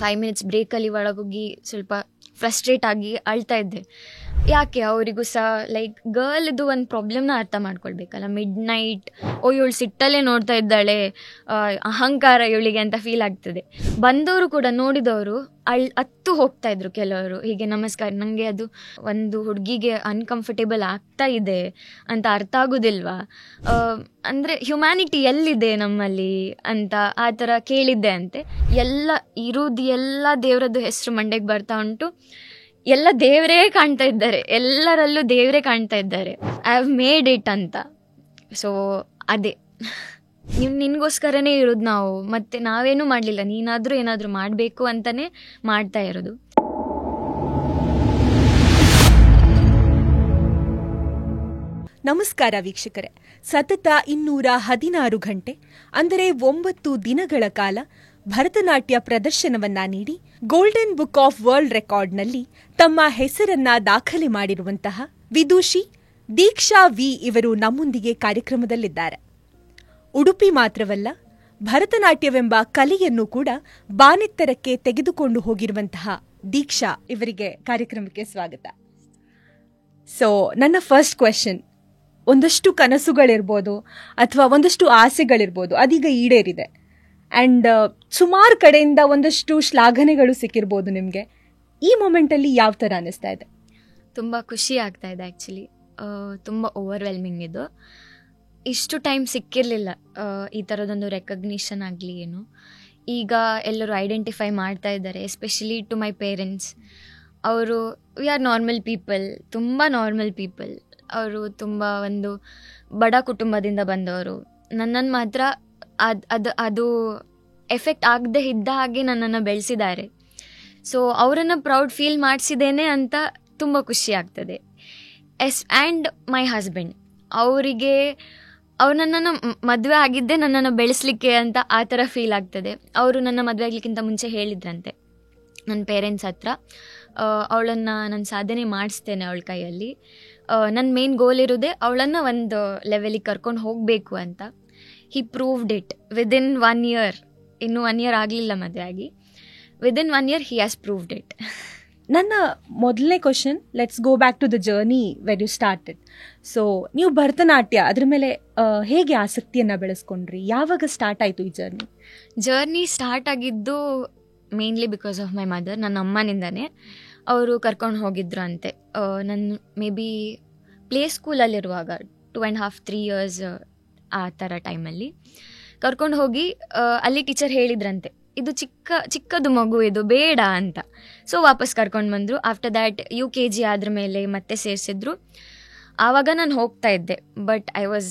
5 minutes ಬ್ರೇಕಲ್ಲಿ ಒಳಗೋಗಿ ಸ್ವಲ್ಪ frustrate ಆಗಿ ಅಳ್ತಾ ಇದ್ದೆ. ಯಾಕೆ ಅವರಿಗೂ ಸಹ ಲೈಕ್ ಗರ್ಲ್ದು ಒಂದು ಪ್ರಾಬ್ಲಮ್ನ ಅರ್ಥ ಮಾಡ್ಕೊಳ್ಬೇಕಲ್ಲ. ಮಿಡ್ ನೈಟ್ ಇವಳು ಸಿಟ್ಟಲ್ಲೇ ನೋಡ್ತಾ ಇದ್ದಾಳೆ, ಅಹಂಕಾರ ಇವಳಿಗೆ ಅಂತ ಫೀಲ್ ಆಗ್ತದೆ. ಬಂದವರು ಕೂಡ ನೋಡಿದವರು ಹತ್ತು ಹೋಗ್ತಾ ಇದ್ರು ಕೆಲವರು, ಹೀಗೆ ನಮಸ್ಕಾರ. ನನಗೆ ಅದು ಒಂದು ಹುಡುಗಿಗೆ ಅನ್ಕಂಫರ್ಟೇಬಲ್ ಆಗ್ತಾ ಇದೆ ಅಂತ ಅರ್ಥ ಆಗೋದಿಲ್ವಾ, ಅಂದರೆ ಹ್ಯುಮ್ಯಾನಿಟಿ ಎಲ್ಲಿದೆ ನಮ್ಮಲ್ಲಿ ಅಂತ ಆ ಥರ ಕೇಳಿದ್ದೆ ಅಂತೆ. ಎಲ್ಲ ದೇವರದ್ದು ಹೆಸರು ಮಂಡೆಗೆ ಬರ್ತಾ ಉಂಟು. ಎಲ್ಲ ದೇವರೇ ಕಾಣ್ತಾ ಇದ್ದಾರೆ, ಎಲ್ಲರಲ್ಲೂ ದೇವರೇ ಕಾಣ್ತಾ ಇದ್ದಾರೆ. ಐ ಹ್ಯಾವ್ ಮೇಡ್ ಇಟ್ ಅಂತ. ಸೊ ಅದೇ ನಿನಗೋಸ್ಕರನೇ ಇರೋದು ನಾವು, ಮತ್ತೆ ನಾವೇನೂ ಮಾಡಲಿಲ್ಲ, ನೀನಾದರೂ ಏನಾದರೂ ಮಾಡಬೇಕು ಅಂತಲೇ ಮಾಡ್ತಾ ಇರೋದು. ನಮಸ್ಕಾರ ವೀಕ್ಷಕರೇ. ಸತತ 216 ಗಂಟೆ ಅಂದರೆ 9 ದಿನಗಳ ಕಾಲ ಭರತನಾಟ್ಯ ಪ್ರದರ್ಶನವನ್ನ ನೀಡಿ ಗೋಲ್ಡನ್ ಬುಕ್ ಆಫ್ ವರ್ಲ್ಡ್ ರೆಕಾರ್ಡ್ನಲ್ಲಿ ತಮ್ಮ ಹೆಸರನ್ನ ದಾಖಲೆ ಮಾಡಿರುವಂತಹ ವಿದೂಷಿ ದೀಕ್ಷಾ ವಿ ಇವರು ನಮ್ಮೊಂದಿಗೆ ಕಾರ್ಯಕ್ರಮದಲ್ಲಿದ್ದಾರೆ. ಉಡುಪಿ ಮಾತ್ರವಲ್ಲ, ಭರತನಾಟ್ಯವೆಂಬ ಕಲೆಯನ್ನು ಕೂಡ ಬಾನೆತ್ತರಕ್ಕೆ ತೆಗೆದುಕೊಂಡು ಹೋಗಿರುವಂತಹ ದೀಕ್ಷಾ ಇವರಿಗೆ ಕಾರ್ಯಕ್ರಮಕ್ಕೆ ಸ್ವಾಗತ. ಸೊ ನನ್ನ ಫಸ್ಟ್ ಕ್ವೆಶ್ಚನ್, ಒಂದಷ್ಟು ಕನಸುಗಳಿರ್ಬೋದು ಅಥವಾ ಒಂದಷ್ಟು ಆಸೆಗಳಿರ್ಬೋದು, ಅದೀಗ ಈಡೇರಿದೆ. ಆ್ಯಂಡ್ ಸುಮಾರು ಕಡೆಯಿಂದ ಒಂದಷ್ಟು ಶ್ಲಾಘನೆಗಳು ಸಿಕ್ಕಿರ್ಬೋದು ನಿಮಗೆ. ಈ ಮೊಮೆಂಟಲ್ಲಿ ಯಾವ ಥರ ಅನ್ನಿಸ್ತಾ ಇದೆ? ತುಂಬ ಖುಷಿ ಆಗ್ತಾ ಇದೆ ಆ್ಯಕ್ಚುಲಿ. ತುಂಬ ಓವರ್ವೆಲ್ಮಿಂಗ್ ಇದು. ಇಷ್ಟು ಟೈಮ್ ಸಿಕ್ಕಿರಲಿಲ್ಲ ಈ ಥರದೊಂದು ರೆಕಗ್ನಿಷನ್ ಆಗಲಿ ಏನು. ಈಗ ಎಲ್ಲರೂ ಐಡೆಂಟಿಫೈ ಮಾಡ್ತಾ ಇದ್ದಾರೆ, ಎಸ್ಪೆಷಲಿ ಟು ಮೈ ಪೇರೆಂಟ್ಸ್. ಅವರು ವಿ ಆರ್ ನಾರ್ಮಲ್ ಪೀಪಲ್, ತುಂಬ ನಾರ್ಮಲ್ ಪೀಪಲ್. ಅವರು ತುಂಬ ಒಂದು ಬಡ ಕುಟುಂಬದಿಂದ ಬಂದವರು. ನನ್ನನ್ನು ಮಾತ್ರ ಅದು ಎಫೆಕ್ಟ್ ಆಗದೆ ಇದ್ದ ಹಾಗೆ ನನ್ನನ್ನು ಬೆಳೆಸಿದ್ದಾರೆ. ಸೊ ಅವರನ್ನು ಪ್ರೌಡ್ ಫೀಲ್ ಮಾಡಿಸಿದ್ದೇನೆ ಅಂತ ತುಂಬ ಖುಷಿ ಆಗ್ತದೆ. ಆ್ಯಂಡ್ ಮೈ ಹಸ್ಬೆಂಡ್, ಅವ್ರು ನನ್ನನ್ನು ಮದುವೆ ಆಗಿದ್ದೆ ನನ್ನನ್ನು ಬೆಳೆಸಲಿಕ್ಕೆ ಅಂತ ಆ ಥರ ಫೀಲ್ ಆಗ್ತದೆ. ಅವರು ನನ್ನ ಮದುವೆ ಆಗಲಿಕ್ಕಿಂತ ಮುಂಚೆ ಹೇಳಿದ್ರಂತೆ ನನ್ನ ಪೇರೆಂಟ್ಸ್ ಹತ್ರ, ಅವಳನ್ನು ನಾನು ಸಾಧನೆ ಮಾಡಿಸ್ತೇನೆ ಅವಳ ಕೈಯಲ್ಲಿ. ನನ್ನ ಮೇನ್ ಗೋಲ್ ಇರೋದೇ ಅವಳನ್ನು ಒಂದು ಲೆವೆಲಿಗೆ ಕರ್ಕೊಂಡು ಹೋಗಬೇಕು ಅಂತ. He proved it within 1 year. ಇನ್ನೂ 1 year ಆಗಲಿಲ್ಲ ಮದುವೆ ಆಗಿ. Within 1 year he has proved it. ನನ್ನ ಮೊದಲನೇ question, let's go back to the journey where you started. So ನೀವು ಭರತನಾಟ್ಯ ಅದ್ರ ಮೇಲೆ ಹೇಗೆ ಆಸಕ್ತಿಯನ್ನು ಬೆಳೆಸ್ಕೊಂಡ್ರಿ? ಯಾವಾಗ ಸ್ಟಾರ್ಟ್ ಆಯಿತು ಈ ಜರ್ನಿ ಸ್ಟಾರ್ಟ್ ಆಗಿದ್ದು mainly because of my mother. ನನ್ನ ಅಮ್ಮನಿಂದನೇ. ಅವರು ಕರ್ಕೊಂಡು ಹೋಗಿದ್ರು ಅಂತೆ. ನನ್ನ ಮೇ ಬಿ ಪ್ಲೇ ಸ್ಕೂಲಲ್ಲಿರುವಾಗ 2.5-3 years ಆ ಥರ ಟೈಮಲ್ಲಿ ಕರ್ಕೊಂಡು ಹೋಗಿ ಅಲ್ಲಿ ಟೀಚರ್ ಹೇಳಿದ್ರಂತೆ, ಇದು ಚಿಕ್ಕದು ಮಗು, ಇದು ಬೇಡ ಅಂತ. ಸೊ ವಾಪಸ್ ಕರ್ಕೊಂಡು ಬಂದರು. ಆಫ್ಟರ್ ದ್ಯಾಟ್ UKG ಆದ್ರ ಮೇಲೆ ಮತ್ತೆ ಸೇರಿಸಿದ್ರು. ಆವಾಗ ನಾನು ಹೋಗ್ತಾ ಇದ್ದೆ, but I was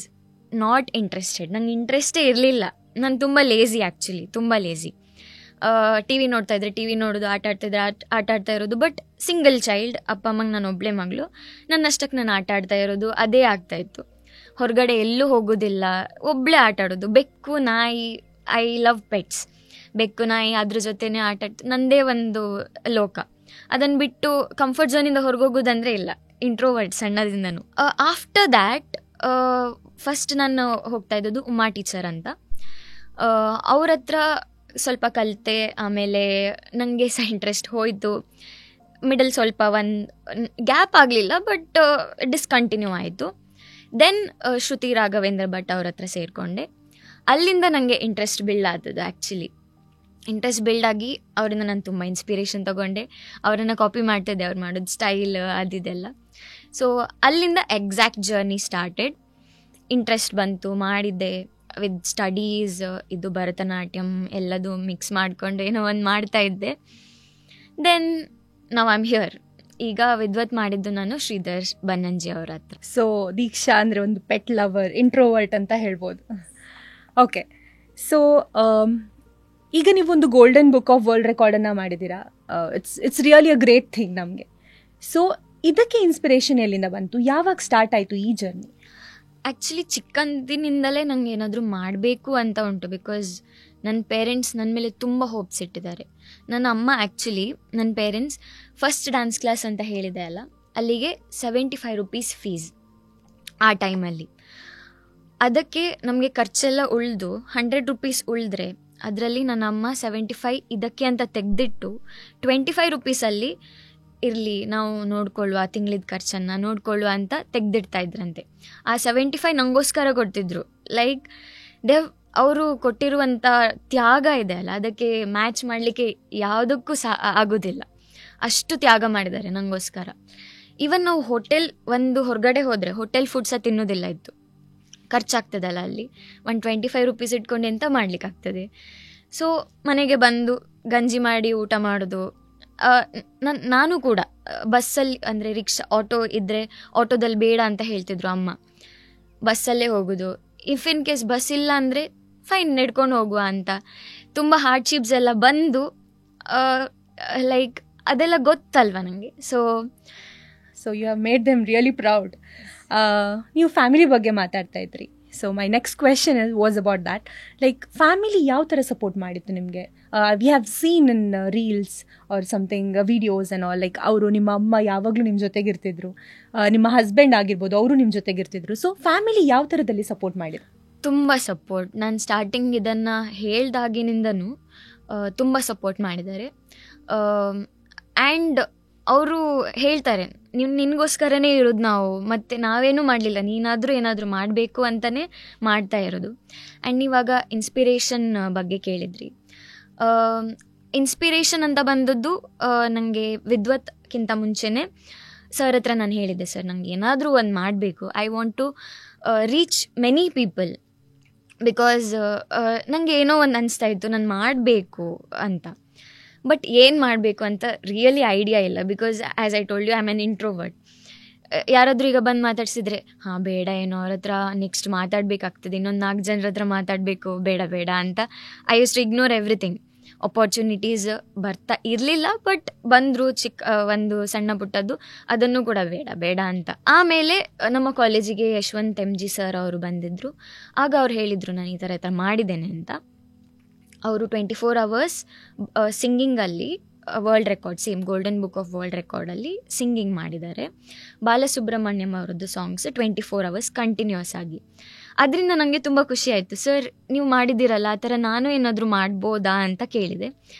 not interested. ನಂಗೆ ಇಂಟ್ರೆಸ್ಟೇ ಇರಲಿಲ್ಲ. ನಾನು ತುಂಬ ಲೇಝಿ ಆ್ಯಕ್ಚುಲಿ, ತುಂಬ ಲೇಝಿ. ಟಿ ವಿ ನೋಡೋದು, ಆಟ ಆಡ್ತಾ ಇರೋದು. ಬಟ್ ಸಿಂಗಲ್ ಚೈಲ್ಡ್, ಅಪ್ಪ ಅಮ್ಮಂಗೆ ನಾನು ಒಬ್ಬಳೇ ಮಗಳು. ನನ್ನಷ್ಟಕ್ಕೆ ನಾನು ಆಟ ಆಡ್ತಾ ಇರೋದು ಅದೇ ಆಗ್ತಾಯಿತ್ತು. ಹೊರಗಡೆ ಎಲ್ಲೂ ಹೋಗೋದಿಲ್ಲ, ಒಬ್ಬಳೇ ಆಟ ಆಡೋದು. ಬೆಕ್ಕು ನಾಯಿ, ಐ ಲವ್ ಪೆಟ್ಸ್. ಬೆಕ್ಕು ನಾಯಿ ಅದ್ರ ಜೊತೆನೇ ಆಟ ನನ್ನದೇ ಒಂದು ಲೋಕ. ಅದನ್ನು ಬಿಟ್ಟು ಕಂಫರ್ಟ್ ಝೋನಿಂದ ಹೊರಗೋಗೋದಂದರೆ ಇಲ್ಲ. ಇಂಟ್ರೋವರ್ಟ್ ಸಣ್ಣದಿಂದನೂ. ಆಫ್ಟರ್ ದ್ಯಾಟ್ ಫಸ್ಟ್ ನಾನು ಹೋಗ್ತಾ ಇದ್ದದ್ದು ಉಮಾ ಟೀಚರ್ ಅಂತ. ಅವ್ರ ಹತ್ರ ಸ್ವಲ್ಪ ಕಲಿತೆ. ಆಮೇಲೆ ನನಗೆ ಸಹ ಇಂಟ್ರೆಸ್ಟ್ ಹೋಯಿತು. ಮಿಡಲ್ ಸ್ವಲ್ಪ ಒಂದು ಗ್ಯಾಪ್ ಆಗಲಿಲ್ಲ, ಬಟ್ ಡಿಸ್ಕಂಟಿನ್ಯೂ ಆಯಿತು. ದೆನ್ ಶ್ರುತಿ ರಾಘವೇಂದ್ರ ಭಟ್ ಅವ್ರ ಹತ್ರ ಸೇರಿಕೊಂಡೆ. ಅಲ್ಲಿಂದ ನನಗೆ ಇಂಟ್ರೆಸ್ಟ್ ಬಿಲ್ಡ್ ಆದದ್ದು ಆ್ಯಕ್ಚುಲಿ. ಇಂಟ್ರೆಸ್ಟ್ ಬಿಲ್ಡ್ ಆಗಿ ಅವರಿಂದ ನಾನು ತುಂಬ ಇನ್ಸ್ಪಿರೇಷನ್ ತೊಗೊಂಡೆ. ಅವರನ್ನು ಕಾಪಿ ಮಾಡ್ತಿದ್ದೆ, ಅವ್ರು ಮಾಡೋದು ಸ್ಟೈಲ್ ಅದಿದೆಲ್ಲ. ಸೊ ಅಲ್ಲಿಂದ ಎಕ್ಸಾಕ್ಟ್ ಜರ್ನಿ ಸ್ಟಾರ್ಟೆಡ್. ಇಂಟ್ರೆಸ್ಟ್ ಬಂತು, ಮಾಡಿದ್ದೆ. ವಿತ್ ಸ್ಟಡೀಸ್, ಇದು ಭರತನಾಟ್ಯಂ ಎಲ್ಲದು ಮಿಕ್ಸ್ ಮಾಡಿಕೊಂಡು ಏನೋ ಒಂದು ಮಾಡ್ತಾ ಇದ್ದೆ. ದೆನ್ ನಾವು ಐಮ್ ಹಿಯರ್. ಈಗ ವಿದ್ವತ್ ಮಾಡಿದ್ದು ನಾನು ಶ್ರೀಧರ್ ಬನ್ನಂಜಿ ಅವ್ರ ಹತ್ರ. ಸೊ ದೀಕ್ಷಾ ಅಂದರೆ ಒಂದು ಪೆಟ್ ಲವರ್, ಇಂಟ್ರೋವರ್ಟ್ ಅಂತ ಹೇಳ್ಬೋದು. ಓಕೆ. ಸೊ ಈಗ ನೀವೊಂದು ಗೋಲ್ಡನ್ ಬುಕ್ ಆಫ್ ವರ್ಲ್ಡ್ ರೆಕಾರ್ಡನ್ನು ಮಾಡಿದ್ದೀರಾ. It's really a great thing ನಮಗೆ. ಸೊ ಇದಕ್ಕೆ ಇನ್ಸ್ಪಿರೇಷನ್ ಎಲ್ಲಿಂದ ಬಂತು? ಯಾವಾಗ ಸ್ಟಾರ್ಟ್ ಆಯಿತು ಈ ಜರ್ನಿ? ಆ್ಯಕ್ಚುಲಿ ಚಿಕ್ಕಂದಿನಿಂದಲೇ ನನಗೆ ಏನಾದರೂ ಮಾಡಬೇಕು ಅಂತ ಉಂಟು. ಬಿಕಾಸ್ ನನ್ನ ಪೇರೆಂಟ್ಸ್ ನನ್ನ ಮೇಲೆ ತುಂಬ ಹೋಪ್ಸ್ ಇಟ್ಟಿದ್ದಾರೆ. ನನ್ನ ಅಮ್ಮ ಆ್ಯಕ್ಚುಲಿ, ನನ್ನ ಪೇರೆಂಟ್ಸ್ ಫಸ್ಟ್ ಡ್ಯಾನ್ಸ್ ಕ್ಲಾಸ್ ಅಂತ ಹೇಳಿದೆ ಅಲ್ಲ, ಅಲ್ಲಿಗೆ 75 rupees ಫೀಸ್ ಆ ಟೈಮಲ್ಲಿ. ಅದಕ್ಕೆ ನಮಗೆ ಖರ್ಚೆಲ್ಲ ಉಳಿದು 100 rupees ಉಳಿದ್ರೆ ಅದರಲ್ಲಿ ನನ್ನ ಅಮ್ಮ 75 ಇದಕ್ಕೆ ಅಂತ ತೆಗೆದಿಟ್ಟು 25 ರುಪೀಸಲ್ಲಿ ಇರಲಿ ನಾವು ನೋಡ್ಕೊಳ್ಳುವ ತಿಂಗಳಿದ ಖರ್ಚನ್ನು ನೋಡ್ಕೊಳ್ಳುವ ಅಂತ ತೆಗೆದಿಡ್ತಾ ಇದ್ರಂತೆ. ಆ 75 ನನಗೋಸ್ಕರ ಕೊಡ್ತಿದ್ರು. ಲೈಕ್ ಅವರು ಕೊಟ್ಟಿರುವಂಥ ತ್ಯಾಗ ಇದೆ ಅಲ್ಲ, ಅದಕ್ಕೆ ಮ್ಯಾಚ್ ಮಾಡಲಿಕ್ಕೆ ಯಾವುದಕ್ಕೂ ಆಗೋದಿಲ್ಲ. ಅಷ್ಟು ತ್ಯಾಗ ಮಾಡಿದ್ದಾರೆ ನನಗೋಸ್ಕರ. ಈವನ್ ನಾವು ಒಂದು ಹೊರಗಡೆ ಹೋದರೆ ಹೋಟೆಲ್ ಫುಡ್ ಸಹ ತಿನ್ನೋದಿಲ್ಲ ಇತ್ತು, ಖರ್ಚಾಗ್ತದಲ್ಲ ಅಲ್ಲಿ. 125 ರುಪೀಸ್ ಇಟ್ಕೊಂಡು ಎಂತ ಮಾಡ್ಲಿಕ್ಕಾಗ್ತದೆ. ಸೊ ಮನೆಗೆ ಬಂದು ಗಂಜಿ ಮಾಡಿ ಊಟ ಮಾಡೋದು. ನಾನು ಕೂಡ ಬಸ್ಸಲ್ಲಿ ಅಂದರೆ ರಿಕ್ಷಾ ಆಟೋ ಇದ್ದರೆ ಆಟೋದಲ್ಲಿ ಬೇಡ ಅಂತ ಹೇಳ್ತಿದ್ರು ಅಮ್ಮ, ಬಸ್ಸಲ್ಲೇ ಹೋಗೋದು. ಇಫ್ ಇನ್ ಕೇಸ್ ಬಸ್ ಇಲ್ಲ ಅಂದರೆ ಫೈನ್ ನಡ್ಕೊಂಡು ಹೋಗುವ ಅಂತ. ತುಂಬ ಹಾರ್ಡ್ಶಿಪ್ಸ್ ಎಲ್ಲ ಬಂದು ಲೈಕ್ ಅದೆಲ್ಲ ಗೊತ್ತಲ್ವ ನನಗೆ. So you have made them really proud. ನೀವು ಫ್ಯಾಮಿಲಿ ಬಗ್ಗೆ ಮಾತಾಡ್ತಾ ಇದ್ರಿ. So my next question was about that. Like family ಯಾವ ಥರ ಸಪೋರ್ಟ್ ಮಾಡಿತ್ತು ನಿಮಗೆ? We have seen in reels or something videos and all, like ಅವರು ನಿಮ್ಮ ಅಮ್ಮ ಯಾವಾಗಲೂ ನಿಮ್ಮ ಜೊತೆಗಿರ್ತಿದ್ರು, ನಿಮ್ಮ ಹಸ್ಬೆಂಡ್ ಆಗಿರ್ಬೋದು ಅವರು ನಿಮ್ಮ ಜೊತೆಗಿರ್ತಿದ್ರು. ಸೊ ಫ್ಯಾಮಿಲಿ ಯಾವ ಥರದಲ್ಲಿ ಸಪೋರ್ಟ್ ಮಾಡಿದ್ರು? ತುಂಬ ಸಪೋರ್ಟ್. ನಾನು ಸ್ಟಾರ್ಟಿಂಗ್ ಇದನ್ನು ಹೇಳ್ದಾಗಿನಿಂದನೂ ತುಂಬ ಸಪೋರ್ಟ್ ಮಾಡಿದ್ದಾರೆ. ಆ್ಯಂಡ್ ಅವರು ಹೇಳ್ತಾರೆ, ನಿನಗೋಸ್ಕರನೇ ಇರೋದು ನಾವು, ಮತ್ತು ನಾವೇನೂ ಮಾಡಲಿಲ್ಲ, ನೀನಾದರೂ ಏನಾದರೂ ಮಾಡಬೇಕು ಅಂತಲೇ ಮಾಡ್ತಾ ಇರೋದು. ಆ್ಯಂಡ್ ಇವಾಗ ಇನ್ಸ್ಪಿರೇಷನ್ ಬಗ್ಗೆ ಕೇಳಿದ್ರಿ. ಇನ್ಸ್ಪಿರೇಷನ್ ಅಂತ ಬಂದದ್ದು ನನಗೆ ವಿದ್ವತ್ಕಿಂತ ಮುಂಚೆನೇ ಸರ್ ಹತ್ರ ನಾನು ಹೇಳಿದ್ದೆ, ಸರ್ ನನಗೆ ಏನಾದರೂ ಒಂದು ಮಾಡಬೇಕು, I want to reach many people. Because ನನಗೆ ಏನೋ ಒಂದು ಅನಿಸ್ತಾ ಇತ್ತು ನಾನು ಮಾಡಬೇಕು ಅಂತ. ಬಟ್ ಏನು ಮಾಡಬೇಕು ಅಂತ ರಿಯಲಿ ಐಡಿಯಾ ಇಲ್ಲ. Because as I told you, I am an introvert. ಯಾರಾದರೂ ಈಗ ಬಂದು ಮಾತಾಡ್ಸಿದ್ರೆ ಹಾಂ ಬೇಡ, ಏನೋ ಅವ್ರ ಹತ್ರ ನೆಕ್ಸ್ಟ್ ಮಾತಾಡಬೇಕಾಗ್ತದೆ, ಇನ್ನೊಂದು 4 ಜನರ ಹತ್ರ ಮಾತಾಡಬೇಕು, ಬೇಡ ಬೇಡ ಅಂತ I use to ignore everything. Opportunities ಬರ್ತಾ ಇರಲಿಲ್ಲ, ಬಟ್ ಬಂದರು ಒಂದು ಸಣ್ಣ ಪುಟ್ಟದ್ದು, ಅದನ್ನು ಕೂಡ ಬೇಡ ಬೇಡ ಅಂತ. ಆಮೇಲೆ ನಮ್ಮ ಕಾಲೇಜಿಗೆ ಯಶವಂತ್ MG ಸರ್ ಅವರು ಬಂದಿದ್ದರು. ಆಗ ಅವ್ರು ಹೇಳಿದರು ನಾನು ಈ ಥರ ಮಾಡಿದ್ದೇನೆ ಅಂತ. ಅವರು 24 hours ಸಿಂಗಿಂಗಲ್ಲಿ world record, same golden book of world ರೆಕಾರ್ಡಲ್ಲಿ ಸಿಂಗಿಂಗ್ ಮಾಡಿದ್ದಾರೆ. ಬಾಲಸುಬ್ರಹ್ಮಣ್ಯಂ ಅವರದ್ದು ಸಾಂಗ್ಸ್ 24 hours ಕಂಟಿನ್ಯೂಸ್ ಆಗಿ. ಅದರಿಂದ ನನಗೆ ತುಂಬ ಖುಷಿ ಆಯಿತು. ಸರ್ ನೀವು ಮಾಡಿದ್ದೀರಲ್ಲ, ಆ ಥರ ನಾನು ಏನಾದರೂ ಮಾಡ್ಬೋದಾ ಅಂತ ಕೇಳಿದೆ.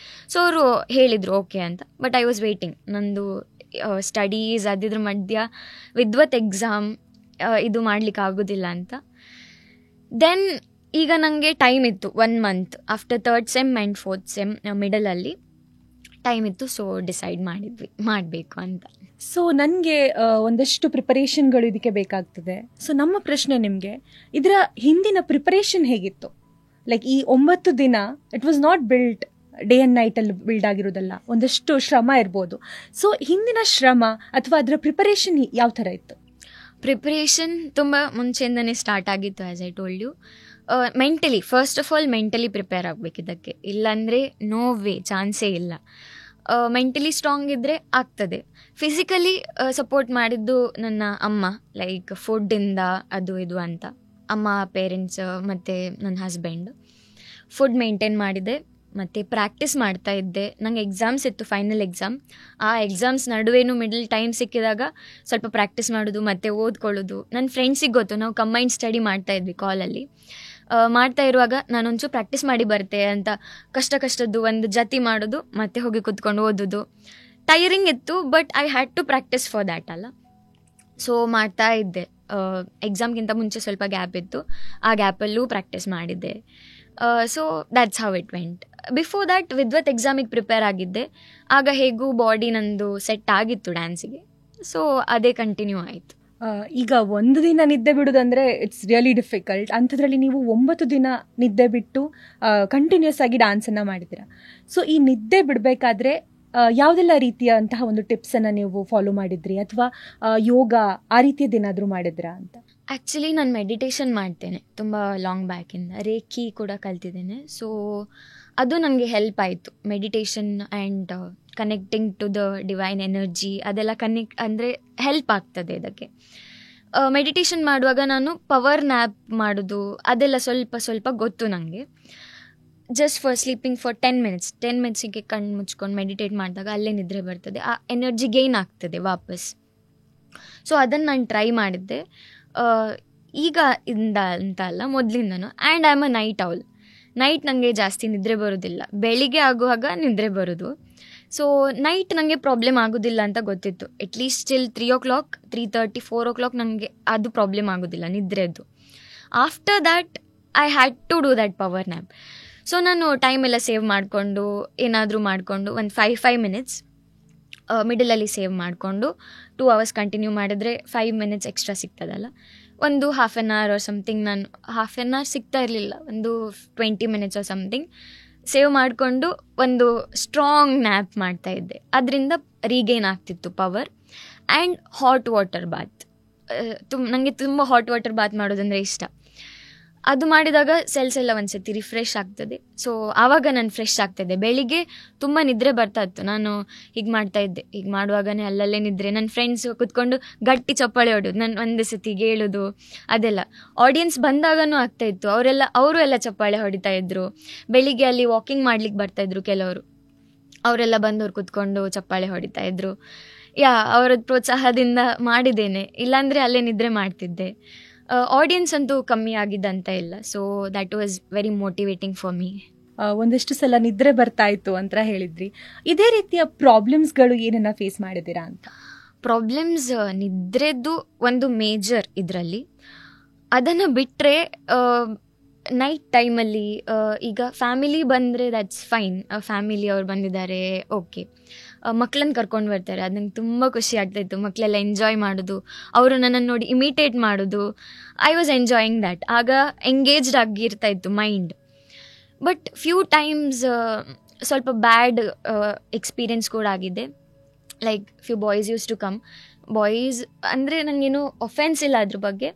ಸೊ ಅವರು ಹೇಳಿದರು ಓಕೆ ಅಂತ. ಬಟ್ ಐ ವಾಸ್ ವೇಟಿಂಗ್, ನಂದು ಸ್ಟಡೀಸ್ ಅದಿದ್ರ ಮಧ್ಯ ವಿದ್ವತ್ ಎಕ್ಸಾಮ್, ಇದು ಮಾಡಲಿಕ್ಕೆ ಆಗೋದಿಲ್ಲ ಅಂತ. ದೆನ್ ಈಗ ನನಗೆ ಟೈಮ್ ಇತ್ತು 1 month after 3rd sem and 4th sem ಮಿಡಲಲ್ಲಿ ಟೈಮ್ ಇತ್ತು. ಸೊ ಡಿಸೈಡ್ ಮಾಡಿದ್ವಿ ಮಾಡಬೇಕು ಅಂತ. ಸೊ ನನಗೆ ಒಂದಷ್ಟು ಪ್ರಿಪರೇಷನ್ಗಳು ಇದಕ್ಕೆ ಬೇಕಾಗ್ತದೆ. ಸೊ ನಮ್ಮ ಪ್ರಶ್ನೆ ನಿಮಗೆ, ಇದರ ಹಿಂದಿನ ಪ್ರಿಪರೇಷನ್ ಹೇಗಿತ್ತು? ಲೈಕ್ ಈ 9 ದಿನ it was not build day and ನೈಟಲ್ಲಿ ಬಿಲ್ಡ್ ಆಗಿರೋದಲ್ಲ, ಒಂದಷ್ಟು ಶ್ರಮ ಇರ್ಬೋದು. ಸೊ ಹಿಂದಿನ ಶ್ರಮ ಅಥವಾ ಅದರ ಪ್ರಿಪರೇಷನ್ ಯಾವ ಥರ ಇತ್ತು? ಪ್ರಿಪ್ರೇಷನ್ ತುಂಬ ಮುಂಚೆಯಿಂದನೇ ಸ್ಟಾರ್ಟ್ ಆಗಿತ್ತು. As I told you, mentally first of all mentally prepare ಆಗಬೇಕಿದ್ದಕ್ಕೆ. ಇಲ್ಲಾಂದರೆ ನೋ ವೇ, ಚಾನ್ಸೇ ಇಲ್ಲ. ಮೆಂಟಲಿ ಸ್ಟ್ರಾಂಗ್ ಇದ್ದರೆ ಆಗ್ತದೆ. ಫಿಸಿಕಲಿ ಸಪೋರ್ಟ್ ಮಾಡಿದ್ದು ನನ್ನ ಅಮ್ಮ, ಲೈಕ್ ಫುಡ್ಡಿಂದ ಅದು ಇದು ಅಂತ. ಅಮ್ಮ, ಪೇರೆಂಟ್ಸ್ ಮತ್ತು ನನ್ನ ಹಸ್ಬೆಂಡ್. ಫುಡ್ ಮೇಂಟೈನ್ ಮಾಡಿದೆ ಮತ್ತು ಪ್ರಾಕ್ಟೀಸ್ ಮಾಡ್ತಾ ಇದ್ದೆ. ನಂಗೆ ಎಕ್ಸಾಮ್ಸ್ ಇತ್ತು, ಫೈನಲ್ ಎಕ್ಸಾಮ್. ಆ ಎಕ್ಸಾಮ್ಸ್ ನಡುವೆನೂ ಮಿಡಲ್ ಟೈಮ್ ಸಿಕ್ಕಿದಾಗ ಸ್ವಲ್ಪ ಪ್ರಾಕ್ಟೀಸ್ ಮಾಡೋದು ಮತ್ತು ಓದ್ಕೊಳ್ಳೋದು. ನನ್ನ ಫ್ರೆಂಡ್ಸಿಗೆ ಗೊತ್ತು, ನಾವು ಕಂಬೈನ್ಡ್ ಸ್ಟಡಿ ಮಾಡ್ತಾಯಿದ್ವಿ ಕಾಲಲ್ಲಿ. ಮಾಡ್ತಾ ಇರುವಾಗ ನಾನೊಂಚೂರು ಪ್ರಾಕ್ಟೀಸ್ ಮಾಡಿ ಬರ್ತೆ ಅಂತ ಕಷ್ಟದ್ದು ಒಂದು ಜತಿ ಮಾಡೋದು, ಮತ್ತೆ ಹೋಗಿ ಕೂತ್ಕೊಂಡು ಓದೋದು. ಟೈರಿಂಗ್ ಇತ್ತು, but I had to practice for that ಅಲ್ಲ. ಸೊ ಮಾಡ್ತಾ ಇದ್ದೆ. ಎಕ್ಸಾಮ್ಗಿಂತ ಮುಂಚೆ ಸ್ವಲ್ಪ ಗ್ಯಾಪ್ ಇತ್ತು, ಆ ಗ್ಯಾಪಲ್ಲೂ ಪ್ರಾಕ್ಟೀಸ್ ಮಾಡಿದ್ದೆ. So that's how it went. Before that Vidwat ಎಕ್ಸಾಮಿಗೆ ಪ್ರಿಪೇರ್ ಆಗಿದ್ದೆ. ಆಗ ಹೇಗೂ ಬಾಡಿ ನಂದು ಸೆಟ್ ಆಗಿತ್ತು ಡ್ಯಾನ್ಸಿಗೆ. ಸೊ ಅದೇ ಕಂಟಿನ್ಯೂ ಆಯಿತು. ಈಗ 1 ದಿನ ನಿದ್ದೆ ಬಿಡೋದಂದರೆ ಇಟ್ಸ್ ರಿಯಲಿ ಡಿಫಿಕಲ್ಟ್. ಅಂಥದ್ರಲ್ಲಿ ನೀವು 9 ದಿನ ನಿದ್ದೆ ಬಿಟ್ಟು ಕಂಟಿನ್ಯೂಸ್ ಆಗಿ ಡ್ಯಾನ್ಸನ್ನು ಮಾಡಿದ್ದೀರಾ. ಸೊ ಈ ನಿದ್ದೆ ಬಿಡಬೇಕಾದ್ರೆ ಯಾವುದೆಲ್ಲ ರೀತಿಯಂತಹ ಒಂದು ಟಿಪ್ಸನ್ನು ನೀವು ಫಾಲೋ ಮಾಡಿದ್ರಿ, ಅಥವಾ ಯೋಗ ಆ ರೀತಿಯದ್ದೇನಾದರೂ ಮಾಡಿದ್ರಾ ಅಂತ? ಆ್ಯಕ್ಚುಲಿ ನಾನು ಮೆಡಿಟೇಷನ್ ಮಾಡ್ತೇನೆ ತುಂಬ ಲಾಂಗ್ ಬ್ಯಾಕಿಂದ. ರೇಖಿ ಕೂಡ ಕಲ್ತಿದ್ದೇನೆ. ಸೊ ಅದು ನನಗೆ ಹೆಲ್ಪ್ ಆಯಿತು. Meditation and connecting to the divine energy, ಅದೆಲ್ಲ ಅಂದರೆ ಹೆಲ್ಪ್ ಆಗ್ತದೆ ಇದಕ್ಕೆ. ಮೆಡಿಟೇಷನ್ ಮಾಡುವಾಗ ನಾನು ಪವರ್ ನ್ಯಾಪ್ ಮಾಡೋದು ಅದೆಲ್ಲ ಸ್ವಲ್ಪ ಗೊತ್ತು ನನಗೆ. ಜಸ್ಟ್ ಫಾರ್ ಸ್ಲೀಪಿಂಗ್ ಫಾರ್ 10 ಮಿನಿಟ್ಸಿಗೆ ಕಣ್ಣು ಮುಚ್ಕೊಂಡು ಮೆಡಿಟೇಟ್ ಮಾಡಿದಾಗ ಅಲ್ಲೇ ನಿದ್ರೆ ಬರ್ತದೆ, ಆ ಎನರ್ಜಿ ಗೇನ್ ಆಗ್ತದೆ ವಾಪಸ್. ಸೊ ಅದನ್ನು ನಾನು ಟ್ರೈ ಮಾಡಿದ್ದೆ. ಈಗ ಇಂದ ಅಂತ ಅಲ್ಲ, ಮೊದಲಿಂದನೂ. And I am a night owl. Night ನನಗೆ ಜಾಸ್ತಿ ನಿದ್ರೆ ಬರೋದಿಲ್ಲ, ಬೆಳಿಗ್ಗೆ ಆಗುವಾಗ ನಿದ್ರೆ ಬರೋದು. ಸೊ ನೈಟ್ ನನಗೆ ಪ್ರಾಬ್ಲಮ್ ಆಗೋದಿಲ್ಲ ಅಂತ ಗೊತ್ತಿತ್ತು. ಅಟ್ಲೀಸ್ಟ್ ಸ್ಟಿಲ್ 3 o'clock 3:30 4 o'clock ನನಗೆ ಅದು ಪ್ರಾಬ್ಲಮ್ ಆಗೋದಿಲ್ಲ ನಿದ್ರೆದು. After that I had to do that power nap. So ನಾನು ಟೈಮೆಲ್ಲ ಸೇವ್ ಮಾಡಿಕೊಂಡು ಏನಾದರೂ ಮಾಡಿಕೊಂಡು ಒಂದು 5 minutes ಮಿಡಲಲ್ಲಿ ಸೇವ್ ಮಾಡಿಕೊಂಡು 2 hours ಕಂಟಿನ್ಯೂ ಮಾಡಿದ್ರೆ 5 minutes ಎಕ್ಸ್ಟ್ರಾ ಸಿಗ್ತದಲ್ಲ. ಒಂದು 1/2 hour ಸಮಥಿಂಗ್, ನಾನು 1/2 hour ಸಿಗ್ತಾ ಇರಲಿಲ್ಲ, ಒಂದು 20 minutes ಸಮಥಿಂಗ್ ಸೇವ್ ಮಾಡಿಕೊಂಡು ಒಂದು ಸ್ಟ್ರಾಂಗ್ ನ್ಯಾಪ್ ಮಾಡ್ತಾಯಿದ್ದೆ. ಅದರಿಂದ ರೀಗೇನ್ ಆಗ್ತಿತ್ತು power. And hot water bath, ನನಗೆ ತುಂಬ ಹಾಟ್ ವಾಟರ್ ಬಾತ್ ಮಾಡೋದಂದರೆ ಇಷ್ಟ. ಅದು ಮಾಡಿದಾಗ ಸೆಲ್ಸ್ ಎಲ್ಲ ಒಂದ್ಸತಿ ರಿಫ್ರೆಶ್ ಆಗ್ತದೆ. ಸೊ ಆವಾಗ ನಾನು ಫ್ರೆಶ್ ಆಗ್ತಾಯಿದ್ದೆ. ಬೆಳಿಗ್ಗೆ ತುಂಬ ನಿದ್ರೆ ಬರ್ತಾ ಇತ್ತು, ನಾನು ಹೀಗೆ ಮಾಡ್ತಾಯಿದ್ದೆ. ಹೀಗೆ ಮಾಡುವಾಗನೇ ಅಲ್ಲಲ್ಲೇ ನಿದ್ರೆ. ನನ್ನ ಫ್ರೆಂಡ್ಸ್ ಕುತ್ಕೊಂಡು ಗಟ್ಟಿ ಚಪ್ಪಾಳೆ ಹೊಡೋದು, ನಾನು ಒಂದೇ ಸತಿ ಹೇಳೋದು, ಅದೆಲ್ಲ ಆಡಿಯನ್ಸ್ ಬಂದಾಗನೂ ಆಗ್ತಾಯಿತ್ತು. ಅವರು ಎಲ್ಲ ಚಪ್ಪಾಳೆ ಹೊಡಿತಾ ಇದ್ರು. ಬೆಳಿಗ್ಗೆ ಅಲ್ಲಿ ವಾಕಿಂಗ್ ಮಾಡ್ಲಿಕ್ಕೆ ಬರ್ತಾಯಿದ್ರು ಕೆಲವರು, ಅವರೆಲ್ಲ ಬಂದವ್ರು ಕುತ್ಕೊಂಡು ಚಪ್ಪಾಳೆ ಹೊಡಿತಾ ಇದ್ರು. ಅವರ ಪ್ರೋತ್ಸಾಹದಿಂದ ಮಾಡಿದ್ದೇನೆ, ಇಲ್ಲಾಂದರೆ ಅಲ್ಲೇ ನಿದ್ರೆ ಮಾಡ್ತಿದ್ದೆ. ಆಡಿಯನ್ಸ್ ಅಂತೂ ಕಮ್ಮಿ ಆಗಿದ್ದಂತ ಇಲ್ಲ. So that was very motivating for me. ಒಂದಷ್ಟು ಸಲ ನಿದ್ರೆ ಬರ್ತಾ ಇತ್ತು ಅಂತ ಹೇಳಿದ್ರಿ. ಇದೇ ರೀತಿಯ ಪ್ರಾಬ್ಲಮ್ಸ್ಗಳು ಏನನ್ನ ಫೇಸ್ ಮಾಡಿದ್ದೀರಾ ಅಂತ? ಪ್ರಾಬ್ಲಮ್ಸ್ ನಿದ್ರೆದ್ದು ಒಂದು ಮೇಜರ್ ಇದರಲ್ಲಿ. ಅದನ್ನು ಬಿಟ್ಟರೆ ನೈಟ್ ಟೈಮಲ್ಲಿ ಈಗ ಫ್ಯಾಮಿಲಿ ಬಂದರೆ ದ್ಯಾಟ್ಸ್ ಫೈನ್. ಫ್ಯಾಮಿಲಿ ಅವ್ರು ಬಂದಿದ್ದಾರೆ, ಓಕೆ. ಮಕ್ಕಳನ್ನ ಕರ್ಕೊಂಡು ಬರ್ತಾರೆ, ಅದು ನಂಗೆ ತುಂಬ ಖುಷಿ ಆಗ್ತಾಯಿತ್ತು. ಮಕ್ಕಳೆಲ್ಲ ಎಂಜಾಯ್ ಮಾಡೋದು, ಅವರು ನನ್ನನ್ನು ನೋಡಿ ಇಮಿಟೇಟ್ ಮಾಡೋದು. I was enjoying that. ಆಗ ಎಂಗೇಜ್ಡ್ ಆಗಿರ್ತಾಯಿತ್ತು ಮೈಂಡ್. ಬಟ್ ಫ್ಯೂ ಟೈಮ್ಸ್ ಸ್ವಲ್ಪ ಬ್ಯಾಡ್ ಎಕ್ಸ್ಪೀರಿಯನ್ಸ್ ಕೂಡ ಆಗಿದೆ. Like few boys use to come. Boys ಅಂದರೆ ನನಗೇನು ಒಫೆನ್ಸ್ ಇಲ್ಲ ಅದ್ರ ಬಗ್ಗೆ,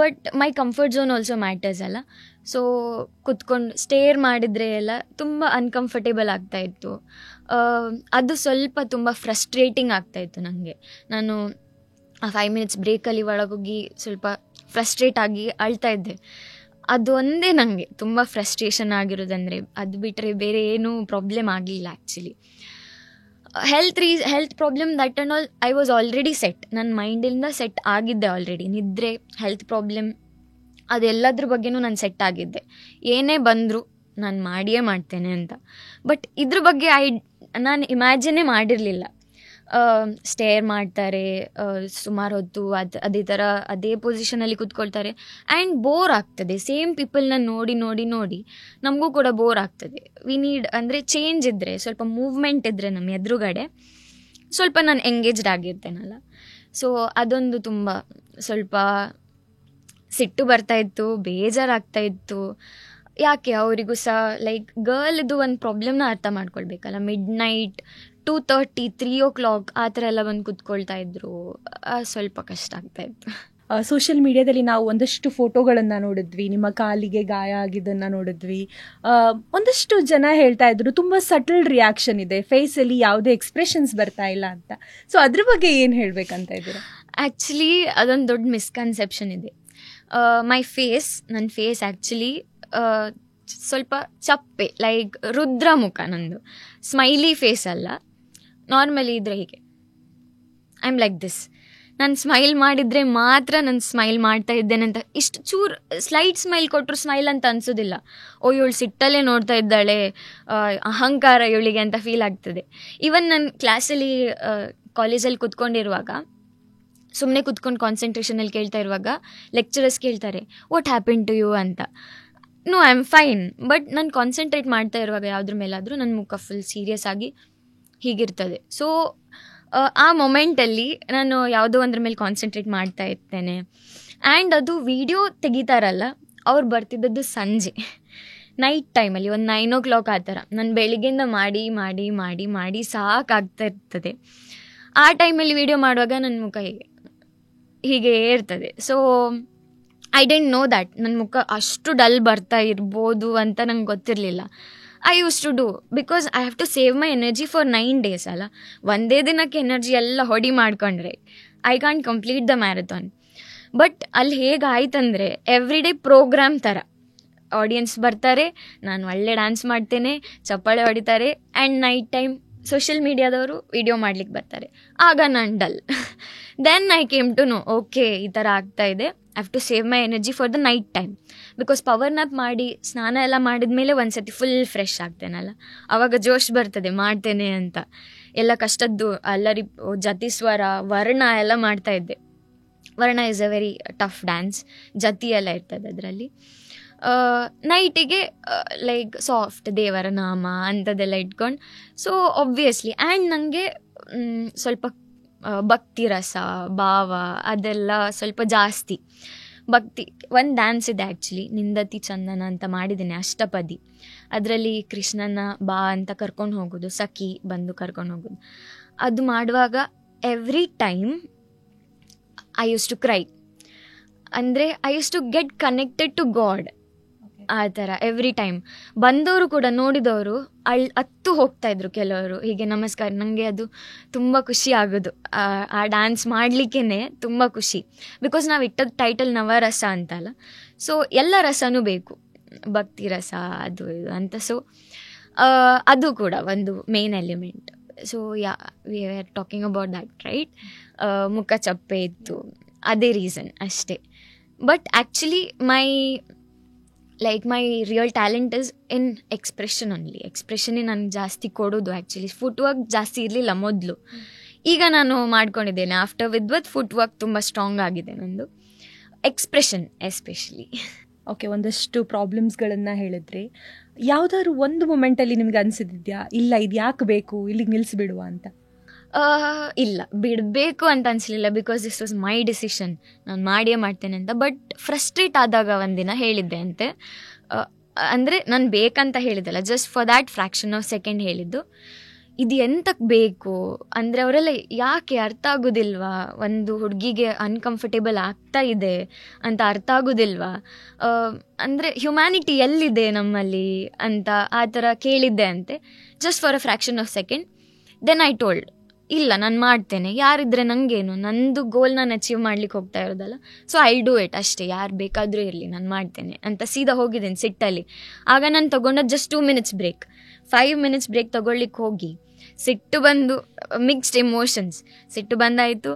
but my comfort zone also matters ಅಲ್ಲ. ಸೊ ಕುತ್ಕೊಂಡು ಸ್ಟೇರ್ ಮಾಡಿದರೆ ಎಲ್ಲ ತುಂಬ ಅನ್ಕಂಫರ್ಟೇಬಲ್ ಆಗ್ತಾಯಿತ್ತು. ಅದು ಸ್ವಲ್ಪ ತುಂಬ ಫ್ರಸ್ಟ್ರೇಟಿಂಗ್ ಆಗ್ತಾಯಿತ್ತು ನನಗೆ. ನಾನು ಆ 5 minutes ಬ್ರೇಕಲ್ಲಿ ಒಳಗೋಗಿ ಸ್ವಲ್ಪ ಫ್ರಸ್ಟ್ರೇಟ್ ಆಗಿ ಅಳ್ತಾ ಇದ್ದೆ. ಅದು ಒಂದೇ ನನಗೆ ತುಂಬ ಫ್ರಸ್ಟ್ರೇಷನ್ ಆಗಿರೋದಂದರೆ. ಅದು ಬಿಟ್ಟರೆ ಬೇರೆ ಏನೂ ಪ್ರಾಬ್ಲಮ್ ಆಗಲಿಲ್ಲ actually. Health problem that and all I was already set. ನನ್ನ ಮೈಂಡಿಂದ ಸೆಟ್ ಆಗಿದ್ದೆ ಆಲ್ರೆಡಿ. ನಿದ್ರೆ, ಹೆಲ್ತ್ ಪ್ರಾಬ್ಲಮ್, ಅದೆಲ್ಲದ್ರ ಬಗ್ಗೆನೂ ನಾನು ಸೆಟ್ ಆಗಿದ್ದೆ. ಏನೇ ಬಂದರೂ ನಾನು ಮಾಡಿಯೇ ಮಾಡ್ತೇನೆ ಅಂತ. ಬಟ್ ಇದ್ರ ಬಗ್ಗೆ ನಾನು ಇಮ್ಯಾಜಿನೇ ಮಾಡಿರಲಿಲ್ಲ. ಸ್ಟೇರ್ ಮಾಡ್ತಾರೆ ಸುಮಾರು ಹೊತ್ತು, ಅದೇ ಥರ ಅದೇ ಪೊಸಿಷನಲ್ಲಿ ಕೂತ್ಕೊಳ್ತಾರೆ. ಆ್ಯಂಡ್ ಬೋರ್ ಆಗ್ತದೆ. ಸೇಮ್ ಪೀಪಲ್ನ ನೋಡಿ ನೋಡಿ ನೋಡಿ ನಮಗೂ ಕೂಡ ಬೋರ್ ಆಗ್ತದೆ. ವಿ ನೀಡ್ ಅಂದರೆ ಚೇಂಜ್ ಇದ್ದರೆ, ಸ್ವಲ್ಪ ಮೂವ್ಮೆಂಟ್ ಇದ್ದರೆ ನಮ್ಮ ಎದುರುಗಡೆ, ಸ್ವಲ್ಪ ನಾನು ಎಂಗೇಜ್ಡ್ ಆಗಿರ್ತೇನಲ್ಲ. ಸೊ ಅದೊಂದು ತುಂಬ ಸ್ವಲ್ಪ ಸಿಟ್ಟು ಬರ್ತಾಯಿತ್ತು, ಬೇಜಾರಾಗ್ತಾಯಿತ್ತು. ಯಾಕೆ ಅವರಿಗೂ ಸಹ ಲೈಕ್ ಗರ್ಲ್ದು ಒಂದು ಪ್ರಾಬ್ಲಮ್ನ ಅರ್ಥ ಮಾಡ್ಕೊಳ್ಬೇಕಲ್ಲ. ಮಿಡ್ನೈಟ್ 2:30 3 o'clock ಆ ಥರ ಎಲ್ಲ ಬಂದು ಕೂತ್ಕೊಳ್ತಾ ಇದ್ರು. ಸ್ವಲ್ಪ ಕಷ್ಟ ಆಗ್ತಾಯಿತ್ತು. ಸೋಷಿಯಲ್ ಮೀಡಿಯಾದಲ್ಲಿ ನಾವು ಒಂದಷ್ಟು ಫೋಟೋಗಳನ್ನು ನೋಡಿದ್ವಿ, ನಿಮ್ಮ ಕಾಲಿಗೆ ಗಾಯ ಆಗಿದ್ದನ್ನು ನೋಡಿದ್ವಿ. ಒಂದಷ್ಟು ಜನ ಹೇಳ್ತಾ ಇದ್ರು ತುಂಬ ಸಟಲ್ ರಿಯಾಕ್ಷನ್ ಇದೆ, ಫೇಸಲ್ಲಿ ಯಾವುದೇ ಎಕ್ಸ್ಪ್ರೆಷನ್ಸ್ ಬರ್ತಾ ಇಲ್ಲ ಅಂತ. ಸೊ ಅದ್ರ ಬಗ್ಗೆ ಏನು ಹೇಳಬೇಕಂತ ಇದ್ದೀರಾ? ಆ್ಯಕ್ಚುಲಿ ಅದೊಂದು ದೊಡ್ಡ ಮಿಸ್ಕನ್ಸೆಪ್ಷನ್ ಇದೆ. ನನ್ನ ಫೇಸ್ ಆ್ಯಕ್ಚುಲಿ ಸ್ವಲ್ಪ ಚಪ್ಪೆ, ಲೈಕ್ ರುದ್ರಮುಖ ನಂದು. ಸ್ಮೈಲಿ ಫೇಸ್ ಅಲ್ಲ, ನಾರ್ಮಲಿ ಇದ್ರೆ ಹೀಗೆ ಐ ಆಮ್ ಲೈಕ್ ದಿಸ್. ನಾನು ಸ್ಮೈಲ್ ಮಾಡಿದರೆ ಮಾತ್ರ ನಾನು ಸ್ಮೈಲ್ ಮಾಡ್ತಾ ಇದ್ದೇನೆ ಅಂತ, ಇಷ್ಟು ಚೂರು ಸ್ಲೈಟ್ ಸ್ಮೈಲ್ ಕೊಟ್ಟರು ಸ್ಮೈಲ್ ಅಂತ ಅನಿಸೋದಿಲ್ಲ. ಇವಳು ಸಿಟ್ಟಲ್ಲೇ ನೋಡ್ತಾ ಇದ್ದಾಳೆ, ಅಹಂಕಾರ ಇವಳಿಗೆ ಅಂತ ಫೀಲ್ ಆಗ್ತದೆ. ಈವನ್ ನಾನು ಕ್ಲಾಸಲ್ಲಿ ಕಾಲೇಜಲ್ಲಿ ಕುತ್ಕೊಂಡಿರುವಾಗ, ಸುಮ್ಮನೆ ಕುತ್ಕೊಂಡು ಕಾನ್ಸಂಟ್ರೇಷನಲ್ಲಿ ಕೇಳ್ತಾ ಇರುವಾಗ ಲೆಕ್ಚರರ್ಸ್ ಕೇಳ್ತಾರೆ ವಾಟ್ ಹ್ಯಾಪನ್ ಟು ಯು ಅಂತ. No I am fine. But ನಾನು ಕಾನ್ಸಂಟ್ರೇಟ್ ಮಾಡ್ತಾ ಇರುವಾಗ ಯಾವುದ್ರ ಮೇಲಾದರೂ ನನ್ನ ಮುಖ ಫುಲ್ ಸೀರಿಯಸ್ ಆಗಿ ಹೀಗಿರ್ತದೆ. ಸೊ ಆ ಮೊಮೆಂಟಲ್ಲಿ ನಾನು ಯಾವುದೋ ಒಂದ್ರ ಮೇಲೆ ಕಾನ್ಸಂಟ್ರೇಟ್ ಮಾಡ್ತಾ ಇರ್ತೇನೆ. ಆ್ಯಂಡ್ ಅದು ವಿಡಿಯೋ ತೆಗಿತಾರಲ್ಲ, ಅವ್ರು ಬರ್ತಿದ್ದದ್ದು ಸಂಜೆ ನೈಟ್ ಟೈಮಲ್ಲಿ ಒಂದು 9 o'clock ಆ ಥರ. ನಾನು ಬೆಳಿಗ್ಗೆಯಿಂದ ಮಾಡಿ ಮಾಡಿ ಮಾಡಿ ಮಾಡಿ ಸಾಕಾಗ್ತಾ ಇರ್ತದೆ. ಆ ಟೈಮಲ್ಲಿ ವಿಡಿಯೋ ಮಾಡುವಾಗ ನನ್ನ ಮುಖ ಹೀಗೆ ಇರ್ತದೆ. So I didn't know that ನನ್ನ ಮುಖ ಅಷ್ಟು ಡಲ್ ಬರ್ತಾ ಇರ್ಬೋದು ಅಂತ ನಂಗೆ ಗೊತ್ತಿರಲಿಲ್ಲ. I use to do because I have to save my energy for 9 days ಅಲ್ಲ. ಒಂದೇ ದಿನಕ್ಕೆ ಎನರ್ಜಿ ಎಲ್ಲ ಹೊಡಿ ಮಾಡ್ಕೊಂಡ್ರೆ I can't complete the marathon. But ಅಲ್ಲಿ ಹೇಗಾಯ್ತಂದರೆ ಎವ್ರಿ ಡೇ ಪ್ರೋಗ್ರಾಮ್ ಥರ. ಆಡಿಯನ್ಸ್ ಬರ್ತಾರೆ, ನಾನು ಒಳ್ಳೆ ಡ್ಯಾನ್ಸ್ ಮಾಡ್ತೇನೆ, ಚಪ್ಪಾಳೆ ಹೊಡಿತಾರೆ. ಆ್ಯಂಡ್ ನೈಟ್ ಟೈಮ್ ಸೋಷಿಯಲ್ ಮೀಡಿಯಾದವರು ವಿಡಿಯೋ ಮಾಡ್ಲಿಕ್ಕೆ ಬರ್ತಾರೆ. ಆಗ ನಾನು dull. Then I came to know, okay ಈ ಥರ ಆಗ್ತಾಯಿದೆ. Have to save my energy for the night time. Because power nap ಮಾಡಿ ಸ್ನಾನ ಎಲ್ಲ ಮಾಡಿದ್ಮೇಲೆ ಒಂದ್ಸತಿ ಫುಲ್ ಫ್ರೆಶ್ ಆಗ್ತೇನಲ್ಲ, ಆವಾಗ ಜೋಶ್ ಬರ್ತದೆ ಮಾಡ್ತೇನೆ ಅಂತ. ಎಲ್ಲ ಕಷ್ಟದ್ದು ಅಲ್ಲರಿ, ಜತಿ ಸ್ವರ, ವರ್ಣ ಎಲ್ಲ ಮಾಡ್ತಾ ಇದ್ದೆ. Varna is a very tough dance, ಜತಿ ಎಲ್ಲ ಇರ್ತದೆ ಅದರಲ್ಲಿ. ನೈಟಿಗೆ ಲೈಕ್ ಸಾಫ್ಟ್ ದೇವರ ನಾಮ ಅಂಥದ್ದೆಲ್ಲ ಇಟ್ಕೊಂಡು, ಸೊ ಆಬ್ವಿಯಸ್ಲಿ. ಆ್ಯಂಡ್ ನನಗೆ ಸ್ವಲ್ಪ ಭಕ್ತಿ ರಸ, ಭಾವ ಅದೆಲ್ಲ ಸ್ವಲ್ಪ ಜಾಸ್ತಿ. ಭಕ್ತಿ ಒಂದು ಡ್ಯಾನ್ಸ್ ಇದೆ ಆ್ಯಕ್ಚುಲಿ, ನಿಂದತಿ ಚಂದನ ಅಂತ ಮಾಡಿದ್ದೀನಿ, ಅಷ್ಟಪದಿ. ಅದರಲ್ಲಿ ಕೃಷ್ಣನ ಬಾ ಅಂತ ಕರ್ಕೊಂಡು ಹೋಗೋದು, ಸಖಿ ಬಂದು ಕರ್ಕೊಂಡು ಹೋಗೋದು. ಅದು ಮಾಡುವಾಗ every time I use to cry. ಅಂದರೆ I use to get connected to God. ಆ ಥರ ಎವ್ರಿ ಟೈಮ್ ಬಂದವರು ಕೂಡ ನೋಡಿದವರು ಹತ್ತು ಹೋಗ್ತಾಯಿದ್ರು ಕೆಲವರು, ಹೀಗೆ ನಮಸ್ಕಾರ. ನನಗೆ ಅದು ತುಂಬ ಖುಷಿ ಆಗೋದು, ಆ ಡ್ಯಾನ್ಸ್ ಮಾಡಲಿಕ್ಕೇ ತುಂಬ ಖುಷಿ. ಬಿಕಾಸ್ ನಾವು ಇಟ್ಟದ್ದು ಟೈಟಲ್ ನವರಸ ಅಂತಲ್ಲ, ಸೊ ಎಲ್ಲ ರಸನೂ ಬೇಕು, ಭಕ್ತಿ ರಸ ಅದು ಇದು ಅಂತ. ಸೊ ಅದು ಕೂಡ ಒಂದು main element. So we are talking about that, right? ಮುಖ ಚಪ್ಪೆ ಇತ್ತು, ಅದೇ ರೀಸನ್ ಅಷ್ಟೇ. But actually my real talent is in expression only. ಎಕ್ಸ್ಪ್ರೆಷನ್ನೇ ನನಗೆ ಜಾಸ್ತಿ ಕೊಡೋದು. ಆ್ಯಕ್ಚುಲಿ ಫುಟ್ ವರ್ಕ್ ಜಾಸ್ತಿ ಇರಲಿಲ್ಲ ಮೊದಲು, ಈಗ ನಾನು ಮಾಡ್ಕೊಂಡಿದ್ದೇನೆ. ಆಫ್ಟರ್ ವಿತ್ ಫುಟ್ ವರ್ಕ್ ತುಂಬ ಸ್ಟ್ರಾಂಗ್ ಆಗಿದೆ ನಂದು. Expression especially. ಓಕೆ, ಒಂದಷ್ಟು ಪ್ರಾಬ್ಲಮ್ಸ್ಗಳನ್ನು ಹೇಳಿದ್ರಿ. ಯಾವುದಾದ್ರು ಒಂದು ಮೊಮೆಂಟಲ್ಲಿ ನಿಮ್ಗೆ ಅನಿಸಿದ್ಯಾ, ಇಲ್ಲ ಇದು ಯಾಕೆ ಬೇಕು, ಇಲ್ಲಿಗೆ ನಿಲ್ಲಿಸ್ಬಿಡುವ ಅಂತ? ಇಲ್ಲ, ಬಿಡಬೇಕು ಅಂತ ಅನಿಸಲಿಲ್ಲ. Because this was my decision, ನಾನು ಮಾಡಿಯೇ ಮಾಡ್ತೇನೆ ಅಂತ. ಬಟ್ ಫ್ರಸ್ಟ್ರೇಟ್ ಆದಾಗ ಒಂದಿನ ಹೇಳಿದ್ದೆ ಅಂತೆ. ಅಂದರೆ ನಾನು ಬೇಕಂತ ಹೇಳಿದ್ದಲ್ಲ, just for that fraction of second ಹೇಳಿದ್ದು. ಇದು ಎಂತಕ್ಕೆ ಬೇಕು ಅಂದರೆ ಅವರೆಲ್ಲ ಯಾಕೆ ಅರ್ಥ ಆಗೋದಿಲ್ವಾ, ಒಂದು ಹುಡುಗಿಗೆ ಅನ್ಕಂಫರ್ಟೇಬಲ್ ಆಗ್ತಾ ಇದೆ ಅಂತ ಅರ್ಥ ಆಗೋದಿಲ್ವಾ, ಅಂದರೆ ಹ್ಯುಮ್ಯಾನಿಟಿ ಎಲ್ಲಿದೆ ನಮ್ಮಲ್ಲಿ ಅಂತ ಆ ಥರ ಕೇಳಿದ್ದೆ ಅಂತೆ, just for a fraction of second. Then I told, ಇಲ್ಲ ನಾನು ಮಾಡ್ತೇನೆ, ಯಾರಿದ್ರೆ ನನಗೇನು, ನಂದು ಗೋಲ್ ನಾನು ಅಚೀವ್ ಮಾಡ್ಲಿಕ್ಕೆ ಹೋಗ್ತಾ ಇರೋದಲ್ಲ, ಸೊ ಐ ಡೂ ಇಟ್ ಅಷ್ಟೇ, ಯಾರು ಬೇಕಾದರೂ ಇರಲಿ ನಾನು ಮಾಡ್ತೇನೆ ಅಂತ ಸೀದಾ ಹೋಗಿದ್ದೇನೆ ಸಿಟ್ಟಲ್ಲಿ. ಆಗ ನಾನು ತೊಗೊಂಡದ್ದು just 2 minutes break. 5 minutes break ತೊಗೊಳ್ಲಿಕ್ಕೆ ಹೋಗಿ ಸಿಟ್ಟು ಬಂದು, ಮಿಕ್ಸ್ಡ್ ಎಮೋಷನ್ಸ್, ಸಿಟ್ಟು ಬಂದಾಯಿತು,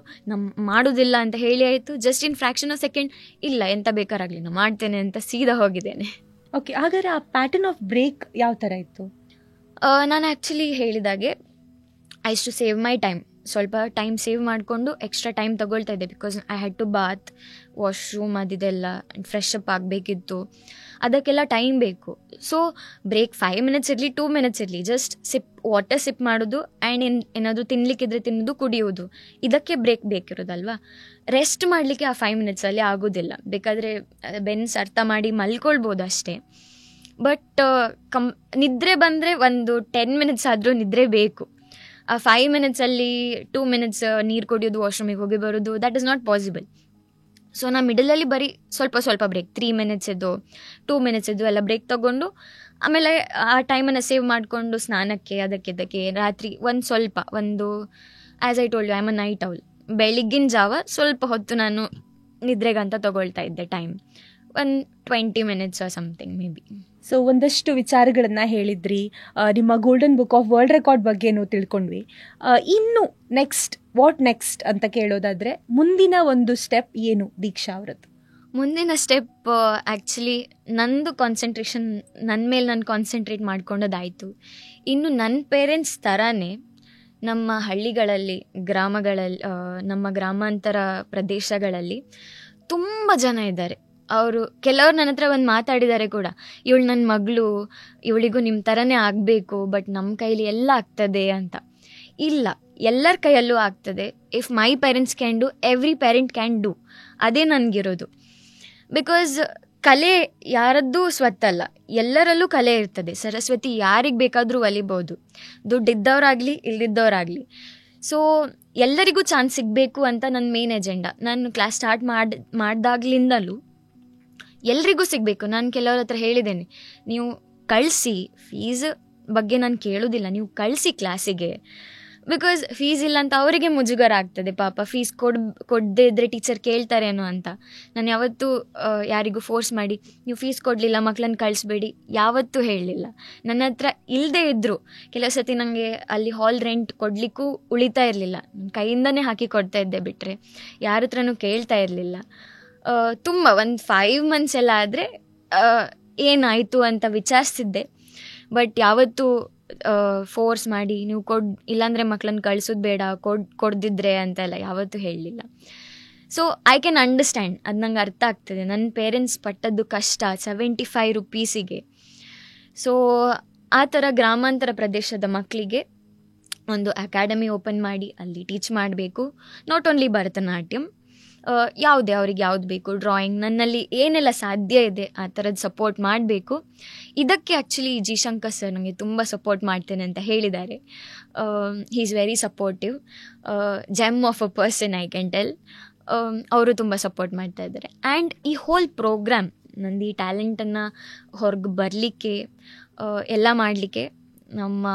ಮಾಡೋದಿಲ್ಲ ಅಂತ ಹೇಳಿ ಆಯಿತು. Just in fraction of second, ಇಲ್ಲ ಎಂತ ಬೇಕಾರಾಗಲಿ ನಾನು ಮಾಡ್ತೇನೆ ಅಂತ ಸೀದಾ ಹೋಗಿದ್ದೇನೆ. ಓಕೆ, ಹಾಗಾದರೆ ಆ ಪ್ಯಾಟರ್ನ್ ಆಫ್ ಬ್ರೇಕ್ ಯಾವ ಥರ ಇತ್ತು? ನಾನು ಆ್ಯಕ್ಚುಲಿ ಹೇಳಿದಾಗೆ I use to save my time. ಸ್ವಲ್ಪ ಟೈಮ್ ಸೇವ್ ಮಾಡಿಕೊಂಡು ಎಕ್ಸ್ಟ್ರಾ ಟೈಮ್ ತೊಗೊಳ್ತಾ ಇದ್ದೆ. Because I had to bath, washroom ಅದಿದೆಲ್ಲ, ಫ್ರೆಶ್ ಅಪ್ ಆಗಬೇಕಿತ್ತು, ಅದಕ್ಕೆಲ್ಲ ಟೈಮ್ ಬೇಕು. ಸೊ ಬ್ರೇಕ್ 5 minutes ಇರಲಿ, 2 minutes ಇರಲಿ, ಜಸ್ಟ್ ವಾಟರ್ ಸಿಪ್ ಮಾಡೋದು ಆ್ಯಂಡ್ ಏನಾದರೂ ತಿನ್ನಲಿಕ್ಕಿದ್ರೆ ತಿನ್ನೋದು, ಕುಡಿಯೋದು, ಇದಕ್ಕೆ ಬ್ರೇಕ್ ಬೇಕಿರೋದಲ್ವಾ. ರೆಸ್ಟ್ ಮಾಡಲಿಕ್ಕೆ ಆ 5 minutes ಆಗೋದಿಲ್ಲ. ಬೇಕಾದರೆ ಬೆನ್ಸ್ ಅರ್ಥ ಮಾಡಿ ಮಲ್ಕೊಳ್ಬೋದು ಅಷ್ಟೇ. ಬಟ್ ನಿದ್ರೆ ಬಂದರೆ ಒಂದು 10 minutes ಆದರೂ ನಿದ್ರೆ ಬೇಕು. ಆ 5 minutes 2 minutes ನೀರು ಕುಡಿಯೋದು, ವಾಶ್ರೂಮಿಗೆ ಹೋಗಿ ಬರೋದು, that is not possible. So ನಾನು ಮಿಡಲಲ್ಲಿ ಬರೀ ಸ್ವಲ್ಪ ಬ್ರೇಕ್, 3 minutes 2 minutes ಎಲ್ಲ ಬ್ರೇಕ್ ತೊಗೊಂಡು, ಆಮೇಲೆ ಆ ಟೈಮನ್ನು ಸೇವ್ ಮಾಡಿಕೊಂಡು ಸ್ನಾನಕ್ಕೆ ಅದಕ್ಕೆ ರಾತ್ರಿ ಒಂದು as I told you, I am a night owl. ಬೆಳಿಗ್ಗಿನ ಜಾವ ಸ್ವಲ್ಪ ಹೊತ್ತು ನಾನು ನಿದ್ರೆಗಂತ ತೊಗೊಳ್ತಾ ಇದ್ದೆ time, 20 minutes something maybe. ಸೊ ಒಂದಷ್ಟು ವಿಚಾರಗಳನ್ನು ಹೇಳಿದ್ರಿ, ನಿಮ್ಮ golden book of world record ಬಗ್ಗೆನೂ ತಿಳ್ಕೊಂಡ್ವಿ. ಇನ್ನು ವಾಟ್ ನೆಕ್ಸ್ಟ್ ಅಂತ ಕೇಳೋದಾದರೆ ಮುಂದಿನ ಒಂದು ಸ್ಟೆಪ್ ಏನು ದೀಕ್ಷಾ ಅವರದ್ದು? ಮುಂದಿನ ಸ್ಟೆಪ್ ಆ್ಯಕ್ಚುಲಿ ನಂದು ಕಾನ್ಸಂಟ್ರೇಷನ್ ನನ್ನ ಮೇಲೆ ನಾನು ಕಾನ್ಸಂಟ್ರೇಟ್ ಮಾಡ್ಕೊಂಡೋದಾಯಿತು. ಇನ್ನು ನನ್ನ ಪೇರೆಂಟ್ಸ್ ಥರನೇ ನಮ್ಮ ಹಳ್ಳಿಗಳಲ್ಲಿ, ಗ್ರಾಮಗಳಲ್ಲಿ, ನಮ್ಮ ಗ್ರಾಮಾಂತರ ಪ್ರದೇಶಗಳಲ್ಲಿ ತುಂಬ ಜನ ಇದ್ದಾರೆ. ಕೆಲವ್ರು ನನ್ನ ಹತ್ರ ಒಂದು ಮಾತಾಡಿದ್ದಾರೆ ಕೂಡ, ಇವಳು ನನ್ನ ಮಗಳು, ಇವಳಿಗೂ ನಿಮ್ಮ ಥರನೇ ಆಗಬೇಕು, ಬಟ್ ನಮ್ಮ ಕೈಲಿ ಎಲ್ಲ ಆಗ್ತದೆ ಅಂತ. ಇಲ್ಲ, ಎಲ್ಲರ ಕೈಯಲ್ಲೂ ಆಗ್ತದೆ. If my parents can do, every parent can do. ಅದೇ ನನಗಿರೋದು. ಬಿಕಾಸ್ ಕಲೆ ಯಾರದ್ದೂ ಸ್ವತ್ತಲ್ಲ, ಎಲ್ಲರಲ್ಲೂ ಕಲೆ ಇರ್ತದೆ. ಸರಸ್ವತಿ ಯಾರಿಗೆ ಬೇಕಾದರೂ ಒಲಿಬೋದು, ದುಡ್ಡಿದ್ದವರಾಗಲಿ ಇಲ್ದಿದ್ದವರಾಗಲಿ. ಸೊ ಎಲ್ಲರಿಗೂ ಚಾನ್ಸ್ ಸಿಗಬೇಕು ಅಂತ ನನ್ನ ಮೇನ್ ಎಜೆಂಡಾ. ನಾನು ಕ್ಲಾಸ್ ಸ್ಟಾರ್ಟ್ ಮಾಡಿದಾಗ್ಲಿಂದಲೂ ಎಲ್ರಿಗೂ ಸಿಗಬೇಕು. ನಾನು ಕೆಲವ್ರ ಹತ್ರ ಹೇಳಿದ್ದೇನೆ, ನೀವು ಕಳಿಸಿ, ಫೀಸ್ ಬಗ್ಗೆ ನಾನು ಕೇಳೋದಿಲ್ಲ, ನೀವು ಕಳಿಸಿ ಕ್ಲಾಸಿಗೆ. ಬಿಕಾಸ್ ಫೀಸ್ ಇಲ್ಲ ಅಂತ ಅವರಿಗೆ ಮುಜುಗರ ಆಗ್ತದೆ ಪಾಪ, ಫೀಸ್ ಕೊಡದೇ ಇದ್ದರೆ ಟೀಚರ್ ಕೇಳ್ತಾರೇನೋ ಅಂತ. ನಾನು ಯಾವತ್ತೂ ಯಾರಿಗೂ ಫೋರ್ಸ್ ಮಾಡಿ ನೀವು ಫೀಸ್ ಕೊಡಲಿಲ್ಲ ಮಕ್ಕಳನ್ನ ಕಳಿಸ್ಬೇಡಿ ಯಾವತ್ತೂ ಹೇಳಲಿಲ್ಲ. ನನ್ನ ಹತ್ರ ಇಲ್ಲದೇ ಇದ್ದರು ಕೆಲವು ಸತಿ ನನಗೆ ಅಲ್ಲಿ ಹಾಲ್ ರೆಂಟ್ ಕೊಡಲಿಕ್ಕೂ ಉಳಿತಾ ಇರಲಿಲ್ಲ, ನನ್ನ ಕೈಯಿಂದನೇ ಹಾಕಿ ಕೊಡ್ತಾ ಇದ್ದೆ, ಬಿಟ್ಟರೆ ಯಾರ ಹತ್ರನೂ ಕೇಳ್ತಾ ಇರಲಿಲ್ಲ. ತುಂಬ ಒಂದು 5 months ಎಲ್ಲ ಆದರೆ ಏನಾಯಿತು ಅಂತ ವಿಚಾರಿಸಿದ್ದೆ. ಬಟ್ ಯಾವತ್ತೂ ಫೋರ್ಸ್ ಮಾಡಿ ನೀವು ಇಲ್ಲಾಂದರೆ ಮಕ್ಕಳನ್ನ ಕಳ್ಸೋದು ಬೇಡ, ಕೊಡ್ದಿದ್ರೆ ಅಂತೆಲ್ಲ ಯಾವತ್ತೂ ಹೇಳಲಿಲ್ಲ. ಸೊ ಐ ಕ್ಯಾನ್ ಅಂಡರ್ಸ್ಟ್ಯಾಂಡ್, ಅದು ನಂಗೆ ಅರ್ಥ ಆಗ್ತದೆ. ನನ್ನ ಪೇರೆಂಟ್ಸ್ ಪಟ್ಟದ್ದು ಕಷ್ಟ 75 rupees. ಸೊ ಆ ಥರ ಗ್ರಾಮಾಂತರ ಪ್ರದೇಶದ ಮಕ್ಕಳಿಗೆ ಒಂದು ಅಕಾಡೆಮಿ ಓಪನ್ ಮಾಡಿ ಅಲ್ಲಿ ಟೀಚ್ ಮಾಡಬೇಕು. ನಾಟ್ ಓನ್ಲಿ ಭರತನಾಟ್ಯಂ, ಅವ್ರಿಗೆ ಯಾವ್ದು ಬೇಕು, ಡ್ರಾಯಿಂಗ್, ನನ್ನಲ್ಲಿ ಏನೆಲ್ಲ ಸಾಧ್ಯ ಇದೆ ಆ ಥರದ್ದು ಸಪೋರ್ಟ್ ಮಾಡಬೇಕು. ಇದಕ್ಕೆ ಆ್ಯಕ್ಚುಲಿ ಜಿ ಶಂಕರ್ ಸರ್ ನನಗೆ ತುಂಬ ಸಪೋರ್ಟ್ ಮಾಡ್ತೇನೆ ಅಂತ ಹೇಳಿದ್ದಾರೆ. He is very supportive, GeM of a person I can tell. ಅವರು ತುಂಬ ಸಪೋರ್ಟ್ ಮಾಡ್ತಾ ಇದ್ದಾರೆ. ಆ್ಯಂಡ್ ಈ ಹೋಲ್ ಪ್ರೋಗ್ರಾಮ್ ನಂದು ಈ ಟ್ಯಾಲೆಂಟನ್ನು ಹೊರಗೆ ಬರಲಿಕ್ಕೆ ಎಲ್ಲ ಮಾಡಲಿಕ್ಕೆ ನಮ್ಮ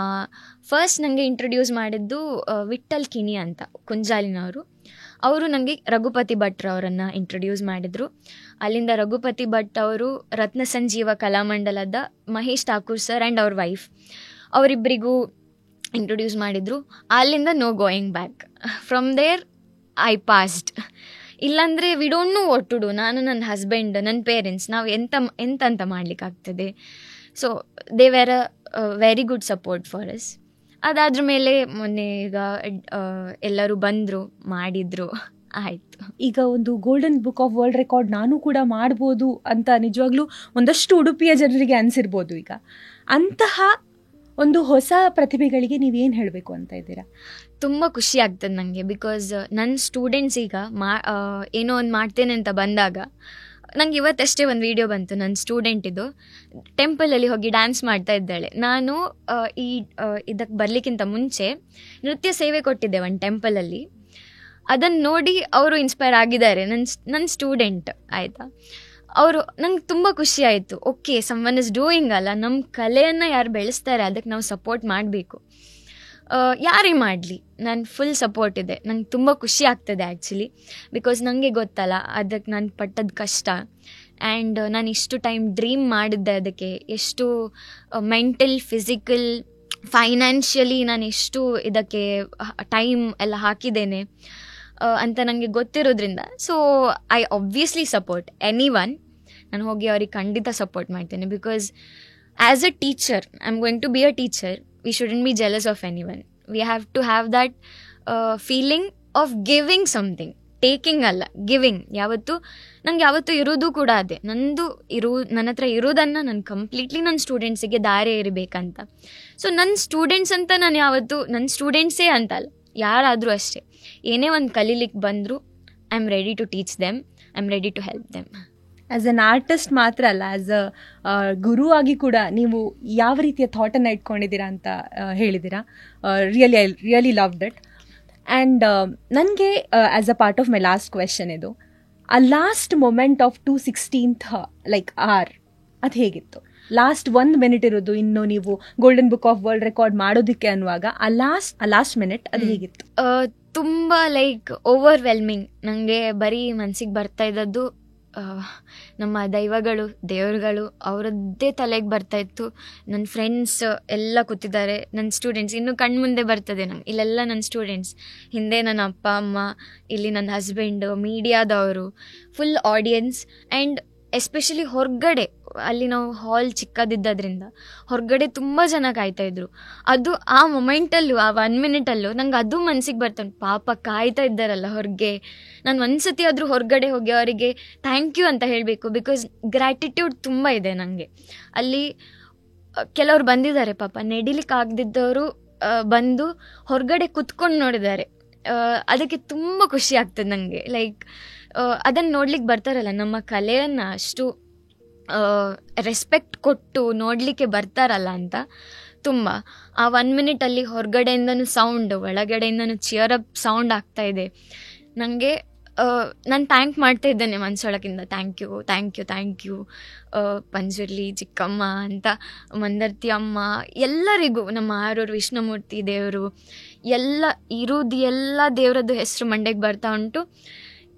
ಫಸ್ಟ್ ನನಗೆ ಇಂಟ್ರೊಡ್ಯೂಸ್ ಮಾಡಿದ್ದು ವಿಠ್ಠಲ್ ಕಿಣಿ ಅಂತ ಕುಂಜಾಲಿನವರು. ಅವರು ನನಗೆ ರಘುಪತಿ ಭಟ್ರವರನ್ನು ಇಂಟ್ರೊಡ್ಯೂಸ್ ಮಾಡಿದರು. ಅಲ್ಲಿಂದ ರಘುಪತಿ ಭಟ್ ಅವರು ರತ್ನ ಸಂಜೀವ ಕಲಾಮಂಡಲದ ಮಹೇಶ್ ಠಾಕೂರ್ ಸರ್ ಆ್ಯಂಡ್ ಅವ್ರ ವೈಫ್ ಅವರಿಬ್ಬರಿಗೂ ಇಂಟ್ರೊಡ್ಯೂಸ್ ಮಾಡಿದರು. ಅಲ್ಲಿಂದ no going back. From there I passed. ಇಲ್ಲಾಂದರೆ we don't know what to do. ನಾನು, ನನ್ನ ಹಸ್ಬೆಂಡ್, ನನ್ನ ಪೇರೆಂಟ್ಸ್, ನಾವು ಎಂತ ಮಾಡಲಿಕ್ಕಾಗ್ತದೆ. So they were a very good support for us. ಅದಾದ್ರ ಮೇಲೆ ಮೊನ್ನೆ ಈಗ ಎಲ್ಲರೂ ಬಂದರು, ಮಾಡಿದರು, ಆಯಿತು. ಈಗ ಒಂದು golden book of world record ನಾನು ಕೂಡ ಮಾಡ್ಬೋದು ಅಂತ ನಿಜವಾಗ್ಲೂ ಒಂದಷ್ಟು ಉಡುಪಿಯ ಜನರಿಗೆ ಅನಿಸಿರ್ಬೋದು. ಈಗ ಅಂತಹ ಒಂದು ಹೊಸ ಪ್ರತಿಭೆಗಳಿಗೆ ನೀವೇನು ಹೇಳಬೇಕು ಅಂತ ಇದ್ದೀರಾ? ತುಂಬ ಖುಷಿ ಆಗ್ತದೆ ನನಗೆ. ಬಿಕಾಸ್ ನನ್ನ ಸ್ಟೂಡೆಂಟ್ಸ್ ಈಗ ಏನೋ ಒಂದು ಮಾಡ್ತೇನೆ ಅಂತ ಬಂದಾಗ, ನಂಗೆ ಇವತ್ತಷ್ಟೇ ಒಂದು ವಿಡಿಯೋ ಬಂತು ನನ್ನ ಸ್ಟೂಡೆಂಟಿದು, ಟೆಂಪಲಲ್ಲಿ ಹೋಗಿ ಡ್ಯಾನ್ಸ್ ಮಾಡ್ತಾ ಇದ್ದಾಳೆ. ನಾನು ಇದಕ್ಕೆ ಬರಲಿಕ್ಕಿಂತ ಮುಂಚೆ ನೃತ್ಯ ಸೇವೆ ಕೊಟ್ಟಿದ್ದೆ ಒಂದು ಟೆಂಪಲಲ್ಲಿ. ಅದನ್ನು ನೋಡಿ ಅವರು ಇನ್ಸ್ಪೈರ್ ಆಗಿದ್ದಾರೆ, ನನ್ನ ಸ್ಟೂಡೆಂಟ್, ಆಯಿತಾ. ಅವರು ನಂಗೆ ತುಂಬ ಖುಷಿ ಆಯಿತು. ಓಕೆ, ಸಮ್ವನ್ ಇಸ್ ಡೂಯಿಂಗ್ ಅಲ್ಲ, ನಮ್ಮ ಕಲೆಯನ್ನು ಯಾರು ಬೆಳೆಸ್ತಾರೆ ಅದಕ್ಕೆ ನಾವು ಸಪೋರ್ಟ್ ಮಾಡಬೇಕು. ಯಾರೇ ಮಾಡಲಿ ನಾನು ಫುಲ್ ಸಪೋರ್ಟ್ ಇದೆ. ನಂಗೆ ತುಂಬ ಖುಷಿ ಆಗ್ತದೆ ಆ್ಯಕ್ಚುಲಿ. ಬಿಕಾಸ್ ನನಗೆ ಗೊತ್ತಲ್ಲ ಅದಕ್ಕೆ ನಾನು ಪಟ್ಟದ ಕಷ್ಟ. ಆ್ಯಂಡ್ ನಾನು ಇಷ್ಟು ಟೈಮ್ ಡ್ರೀಮ್ ಮಾಡಿದ್ದೆ ಅದಕ್ಕೆ, ಎಷ್ಟು ಮೆಂಟಲ್, ಫಿಸಿಕಲ್, ಫೈನಾನ್ಷಿಯಲಿ ನಾನು ಎಷ್ಟು ಇದಕ್ಕೆ ಟೈಮ್ ಎಲ್ಲ ಹಾಕಿದ್ದೇನೆ ಅಂತ ನನಗೆ ಗೊತ್ತಿರೋದ್ರಿಂದ. So I obviously support any one. ನಾನು ಹೋಗಿ ಅವ್ರಿಗೆ ಖಂಡಿತ ಸಪೋರ್ಟ್ ಮಾಡ್ತೇನೆ. Because as a teacher, I am going to be a teacher, we shouldn't be jealous of anyone. We have to have that feeling of giving something, taking ಅಲ್ಲ, giving. ನಂಗೆ ಯಾವತ್ತೂ ಇರೋದು ಕೂಡ ಅದೇ, ನನ್ನ ಹತ್ರ ಇರೋದನ್ನು ನಾನು ಕಂಪ್ಲೀಟ್ಲಿ ನನ್ನ ಸ್ಟೂಡೆಂಟ್ಸಿಗೆ ದಾರಿ ಇರಬೇಕಂತ. ಸೊ ನನ್ನ ಸ್ಟೂಡೆಂಟ್ಸ್ ಅಂತ ನಾನು ಯಾವತ್ತೂ ನನ್ನ ಸ್ಟೂಡೆಂಟ್ಸೇ ಅಂತಲ್ಲ, ಯಾರಾದರೂ ಅಷ್ಟೇ, ಏನೇ ಒಂದು ಕಲೀಲಿಕ್ಕೆ ಬಂದರೂ I am ready to teach them, I am ready to help them. As an artist ಮಾತ್ರ ಅಲ್ಲ, ಆ್ಯಸ್ ಅ ಗುರು ಆಗಿ ಕೂಡ ನೀವು ಯಾವ ರೀತಿಯ ಥಾಟನ್ನು ಇಟ್ಕೊಂಡಿದ್ದೀರಾ ಅಂತ ಹೇಳಿದ್ದೀರಾ. Really love that. ಆ್ಯಂಡ್ ನನಗೆ as a part of my last question ಇದು, ಆ last moment of 2/16 like or, ಅದು ಹೇಗಿತ್ತು? ಲಾಸ್ಟ್ 1 minute ಇರೋದು, ಇನ್ನು ನೀವು golden book of world record ಮಾಡೋದಕ್ಕೆ ಅನ್ನುವಾಗ ಆ ಲಾಸ್ಟ್ ಮಿನಿಟ್ ಅದು ಹೇಗಿತ್ತು? ತುಂಬ ಲೈಕ್ ಓವರ್ವೆಲ್ಮಿಂಗ್. ನನಗೆ ಬರೀ ಮನಸ್ಸಿಗೆ ಬರ್ತಾ ಇದ್ದದ್ದು ನಮ್ಮ ದೈವಗಳು, ದೇವರುಗಳು ಅವರದ್ದೇ ತಲೆಗೆ ಬರ್ತಾಯಿತ್ತು. ನನ್ನ ಫ್ರೆಂಡ್ಸ್ ಎಲ್ಲ ಕೂತಿದ್ದಾರೆ, ನನ್ನ ಸ್ಟೂಡೆಂಟ್ಸ್ ಇನ್ನೂ ಕಣ್ಮುಂದೆ ಬರ್ತದೆ ನಂಗೆ. ಇಲ್ಲೆಲ್ಲ ನನ್ನ ಸ್ಟೂಡೆಂಟ್ಸ್, ಹಿಂದೆ ನನ್ನ ಅಪ್ಪ ಅಮ್ಮ, ಇಲ್ಲಿ ನನ್ನ ಹಸ್ಬೆಂಡು, ಮೀಡಿಯಾದವರು, ಫುಲ್ ಆಡಿಯನ್ಸ್. ಆ್ಯಂಡ್ ಎಸ್ಪೆಷಲಿ ಹೊರಗಡೆ, ಅಲ್ಲಿ ನಾವು ಹಾಲ್ ಚಿಕ್ಕದಿದ್ದರಿಂದ ಹೊರಗಡೆ ತುಂಬ ಜನ ಕಾಯ್ತಾಯಿದ್ರು. ಅದು ಆ ಮೊಮೆಂಟಲ್ಲೂ, ಆ 1 minute ನಂಗೆ ಅದು ಮನಸ್ಸಿಗೆ ಬರ್ತಾನೆ, ಪಾಪ ಕಾಯ್ತಾ ಇದ್ದಾರಲ್ಲ ಹೊರಗೆ. ನಾನು ಒಂದು ಸತಿ ಆದರೂ ಹೊರಗಡೆ ಹೋಗಿ ಅವರಿಗೆ ಥ್ಯಾಂಕ್ ಯು ಅಂತ ಹೇಳಬೇಕು. ಬಿಕಾಸ್ ಗ್ರ್ಯಾಟಿಟ್ಯೂಡ್ ತುಂಬ ಇದೆ ನನಗೆ. ಅಲ್ಲಿ ಕೆಲವ್ರು ಬಂದಿದ್ದಾರೆ, ಪಾಪ ನಡಿಲಿಕ್ಕೆ ಆಗದಿದ್ದವರು ಬಂದು ಹೊರಗಡೆ ಕುತ್ಕೊಂಡು ನೋಡಿದ್ದಾರೆ. ಅದಕ್ಕೆ ತುಂಬ ಖುಷಿ ಆಗ್ತದೆ ನನಗೆ. ಲೈಕ್ ಅದನ್ನು ನೋಡ್ಲಿಕ್ಕೆ ಬರ್ತಾರಲ್ಲ, ನಮ್ಮ ಕಲೆಯನ್ನು ಅಷ್ಟು ರೆಸ್ಪೆಕ್ಟ್ ಕೊಟ್ಟು ನೋಡಲಿಕ್ಕೆ ಬರ್ತಾರಲ್ಲ ಅಂತ ತುಂಬ. ಆ 1 minute ಹೊರಗಡೆಯಿಂದನೂ ಸೌಂಡ್, ಒಳಗಡೆಯಿಂದನೂ ಚಿಯರ್ ಅಪ್ ಸೌಂಡ್ ಆಗ್ತಾಯಿದೆ. ನನಗೆ ನಾನು ಥ್ಯಾಂಕ್ ಮಾಡ್ತಾ ಇದ್ದೇನೆ ಮನಸ್ಸೊಳಗಿಂದ, ಥ್ಯಾಂಕ್ ಯು ಪಂಜುರ್ಲಿ ಚಿಕ್ಕಮ್ಮ ಅಂತ, ಮಂದರ್ತಿ ಅಮ್ಮ, ಎಲ್ಲರಿಗೂ, ನಮ್ಮ ಆರೂರು ವಿಷ್ಣುಮೂರ್ತಿ ದೇವರು, ಎಲ್ಲ ದೇವರದ್ದು ಹೆಸರು ಮಂಡೆಗೆ ಬರ್ತಾ ಉಂಟು.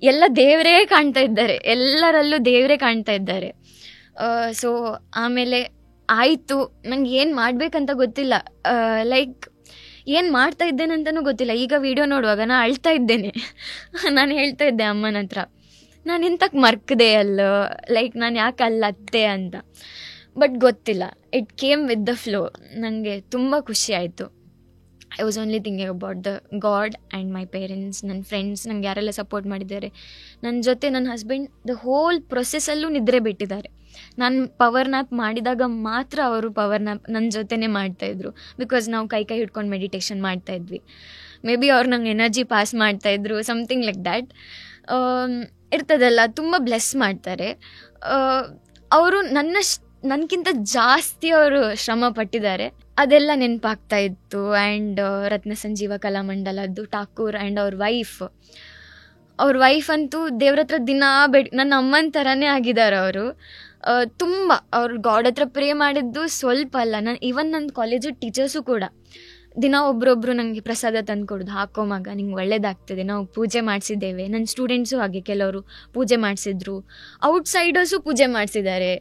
ಎಲ್ಲ ದೇವರೇ ಕಾಣ್ತಾ ಇದ್ದಾರೆ, ಎಲ್ಲರಲ್ಲೂ ದೇವರೇ ಕಾಣ್ತಾ ಇದ್ದಾರೆ. ಸೊ ಆಮೇಲೆ ಆಯಿತು, ನಂಗೆ ಏನು ಮಾಡಬೇಕಂತ ಗೊತ್ತಿಲ್ಲ, ಲೈಕ್ ಏನು ಮಾಡ್ತಾ ಇದ್ದೇನೆ ಅಂತಲೂ ಗೊತ್ತಿಲ್ಲ. ಈಗ ವಿಡಿಯೋ ನೋಡುವಾಗ ನಾನು ಅಳ್ತಾ ಇದ್ದೇನೆ. ನಾನು ಹೇಳ್ತಾ ಇದ್ದೆ ಅಮ್ಮನ ಹತ್ರ, ನಾನು ಎಂತಕ್ಕೆ ಮರ್ಕದೆ ಅಲ್ಲ, ಲೈಕ್ ನಾನು ಯಾಕೆ ಅಲ್ಲತ್ತೆ ಅಂತ. ಬಟ್ ಗೊತ್ತಿಲ್ಲ, it came with the flow. ನನಗೆ ತುಂಬ ಖುಷಿ ಆಯಿತು. I was only thinking about the god and my parents, ನನ್ನ ಫ್ರೆಂಡ್ಸ್, ನಂಗೆ ಯಾರೆಲ್ಲ ಸಪೋರ್ಟ್ ಮಾಡಿದ್ದಾರೆ, ನನ್ನ ಜೊತೆ ನನ್ನ ಹಸ್ಬೆಂಡ್ ದ ಹೋಲ್ ಪ್ರೊಸೆಸ್ಸಲ್ಲೂ ನಿದ್ರೆ ಬಿಟ್ಟಿದ್ದಾರೆ. ನಾನು ಪವರ್ ನ್ಯಾಪ್ ಮಾಡಿದಾಗ ಮಾತ್ರ ಅವರು ಪವರ್ ನ್ಯಾಪ್ ನನ್ನ ಜೊತೆನೇ ಮಾಡ್ತಾಯಿದ್ರು. ಬಿಕಾಸ್ ನಾವು ಕೈ ಹಿಡ್ಕೊಂಡು ಮೆಡಿಟೇಷನ್ ಮಾಡ್ತಾಯಿದ್ವಿ. ಮೇ ಬಿ ಅವ್ರು ನಂಗೆ ಎನರ್ಜಿ ಪಾಸ್ ಮಾಡ್ತಾಯಿದ್ರು, ಸಮಥಿಂಗ್ ಲೈಕ್ ದ್ಯಾಟ್. ಇರ್ತದಲ್ಲ, ತುಂಬ ಬ್ಲೆಸ್ ಮಾಡ್ತಾರೆ ಅವರು. ನನಗಿಂತ ಜಾಸ್ತಿ ಅವರು ಶ್ರಮ ಪಟ್ಟಿದ್ದಾರೆ, ಅದೆಲ್ಲ ನೆನಪಾಗ್ತಾ ಇತ್ತು. ಆ್ಯಂಡ್ ರತ್ನ ಸಂಜೀವ ಕಲಾಮಂಡಲದ್ದು ಠಾಕೂರ್ ಆ್ಯಂಡ್ ಅವ್ರ ವೈಫ್ ಅಂತೂ ದೇವ್ರ ಹತ್ರ ದಿನ ನನ್ನ ಅಮ್ಮನ ಥರನೇ ಆಗಿದ್ದಾರೆ ಅವರು. ತುಂಬ ಅವ್ರು ಗಾಡ್ ಹತ್ರ ಪ್ರೇ ಮಾಡಿದ್ದು ಸ್ವಲ್ಪ ಅಲ್ಲ. ನನ್ನ ಕಾಲೇಜು ಟೀಚರ್ಸು ಕೂಡ ದಿನ ಒಬ್ರೊಬ್ರು ನನಗೆ ಪ್ರಸಾದ ತಂದು ಕೊಡೋದು, ಹಾಕೋ ಮಗ ನಿಂಗೆ ಒಳ್ಳೇದಾಗ್ತದೆ, ನಾವು ಪೂಜೆ ಮಾಡಿಸಿದ್ದೇವೆ. ನನ್ನ ಸ್ಟೂಡೆಂಟ್ಸು ಹಾಗೆ ಕೆಲವರು ಪೂಜೆ ಮಾಡಿಸಿದ್ರು, ಔಟ್ಸೈಡರ್ಸು ಪೂಜೆ ಮಾಡಿಸಿದ್ದಾರೆ.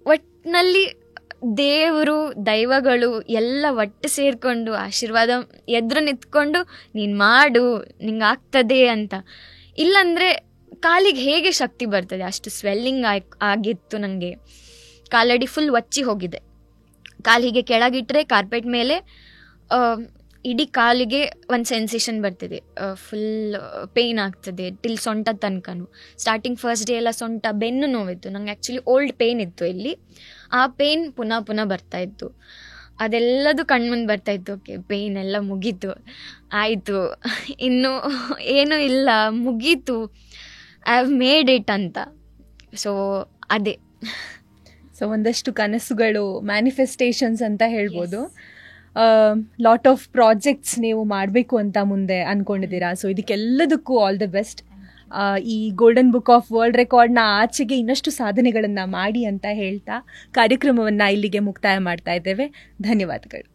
ಒಟ್ಟಿನಲ್ಲಿ ದೇವರು ದೈವಗಳು ಎಲ್ಲ ಒಟ್ಟು ಸೇರಿಕೊಂಡು ಆಶೀರ್ವಾದ ಎದುರು ನಿಂತ್ಕೊಂಡು ನೀನು ಮಾಡು, ನಿಂಗೆ ಆಗ್ತದೆ ಅಂತ. ಇಲ್ಲಾಂದರೆ ಕಾಲಿಗೆ ಹೇಗೆ ಶಕ್ತಿ ಬರ್ತದೆ? ಅಷ್ಟು ಸ್ವೆಲ್ಲಿಂಗ್ ಆಗಿತ್ತು ನನಗೆ. ಕಾಲಡಿ ಫುಲ್ ಒಚ್ಚಿ ಹೋಗಿದೆ. ಕಾಲು ಹೀಗೆ ಕೆಳಗಿಟ್ಟರೆ ಕಾರ್ಪೆಟ್ ಮೇಲೆ ಇಡೀ ಕಾಲಿಗೆ ಒಂದು ಸೆನ್ಸೇಷನ್ ಬರ್ತಿದೆ, ಫುಲ್ ಪೇಯ್ನ್ ಆಗ್ತದೆ ಟಿಲ್ ಸೊಂಟ ತನಕನೂ. ಸ್ಟಾರ್ಟಿಂಗ್ ಫಸ್ಟ್ ಡೇ ಎಲ್ಲ ಸೊಂಟ ಬೆನ್ನು ನೋವಿತ್ತು ನಂಗೆ. ಆ್ಯಕ್ಚುಲಿ ಓಲ್ಡ್ ಪೇಯ್ನ್ ಇತ್ತು ಇಲ್ಲಿ, ಆ ಪೇಯ್ನ್ ಪುನಃ ಬರ್ತಾಯಿತ್ತು. ಅದೆಲ್ಲದು ಕಣ್ಮುಂದೆ ಬರ್ತಾಯಿತ್ತು. ಓಕೆ, ಪೇಯ್ನ್ ಎಲ್ಲ ಮುಗೀತು, ಆಯಿತು, ಇನ್ನೂ ಏನೂ ಇಲ್ಲ, ಮುಗೀತು, ಐ ಹ್ಯಾವ್ ಮೇಡ್ ಇಟ್ ಅಂತ. ಸೊ ಅದೇ. ಸೊ ಒಂದಷ್ಟು ಕನಸುಗಳು, ಮ್ಯಾನಿಫೆಸ್ಟೇಷನ್ಸ್ ಅಂತ ಹೇಳ್ಬೋದು. ಲಾಟ್ ಆಫ್ ಪ್ರಾಜೆಕ್ಟ್ಸ್ ನೀವು ಮಾಡಬೇಕು ಅಂತ ಮುಂದೆ ಅಂದ್ಕೊಂಡಿದ್ದೀರಾ. ಸೊ ಇದಕ್ಕೆಲ್ಲದಕ್ಕೂ ಆಲ್ ದ ಬೆಸ್ಟ್. ಈ ಗೋಲ್ಡನ್ ಬುಕ್ ಆಫ್ ವರ್ಲ್ಡ್ ರೆಕಾರ್ಡ್ನ ಆಚೆಗೆ ಇನ್ನಷ್ಟು ಸಾಧನೆಗಳನ್ನು ಮಾಡಿ ಅಂತ ಹೇಳ್ತಾ ಕಾರ್ಯಕ್ರಮವನ್ನು ಇಲ್ಲಿಗೆ ಮುಕ್ತಾಯ ಮಾಡ್ತಾ ಇದ್ದೇವೆ. ಧನ್ಯವಾದಗಳು.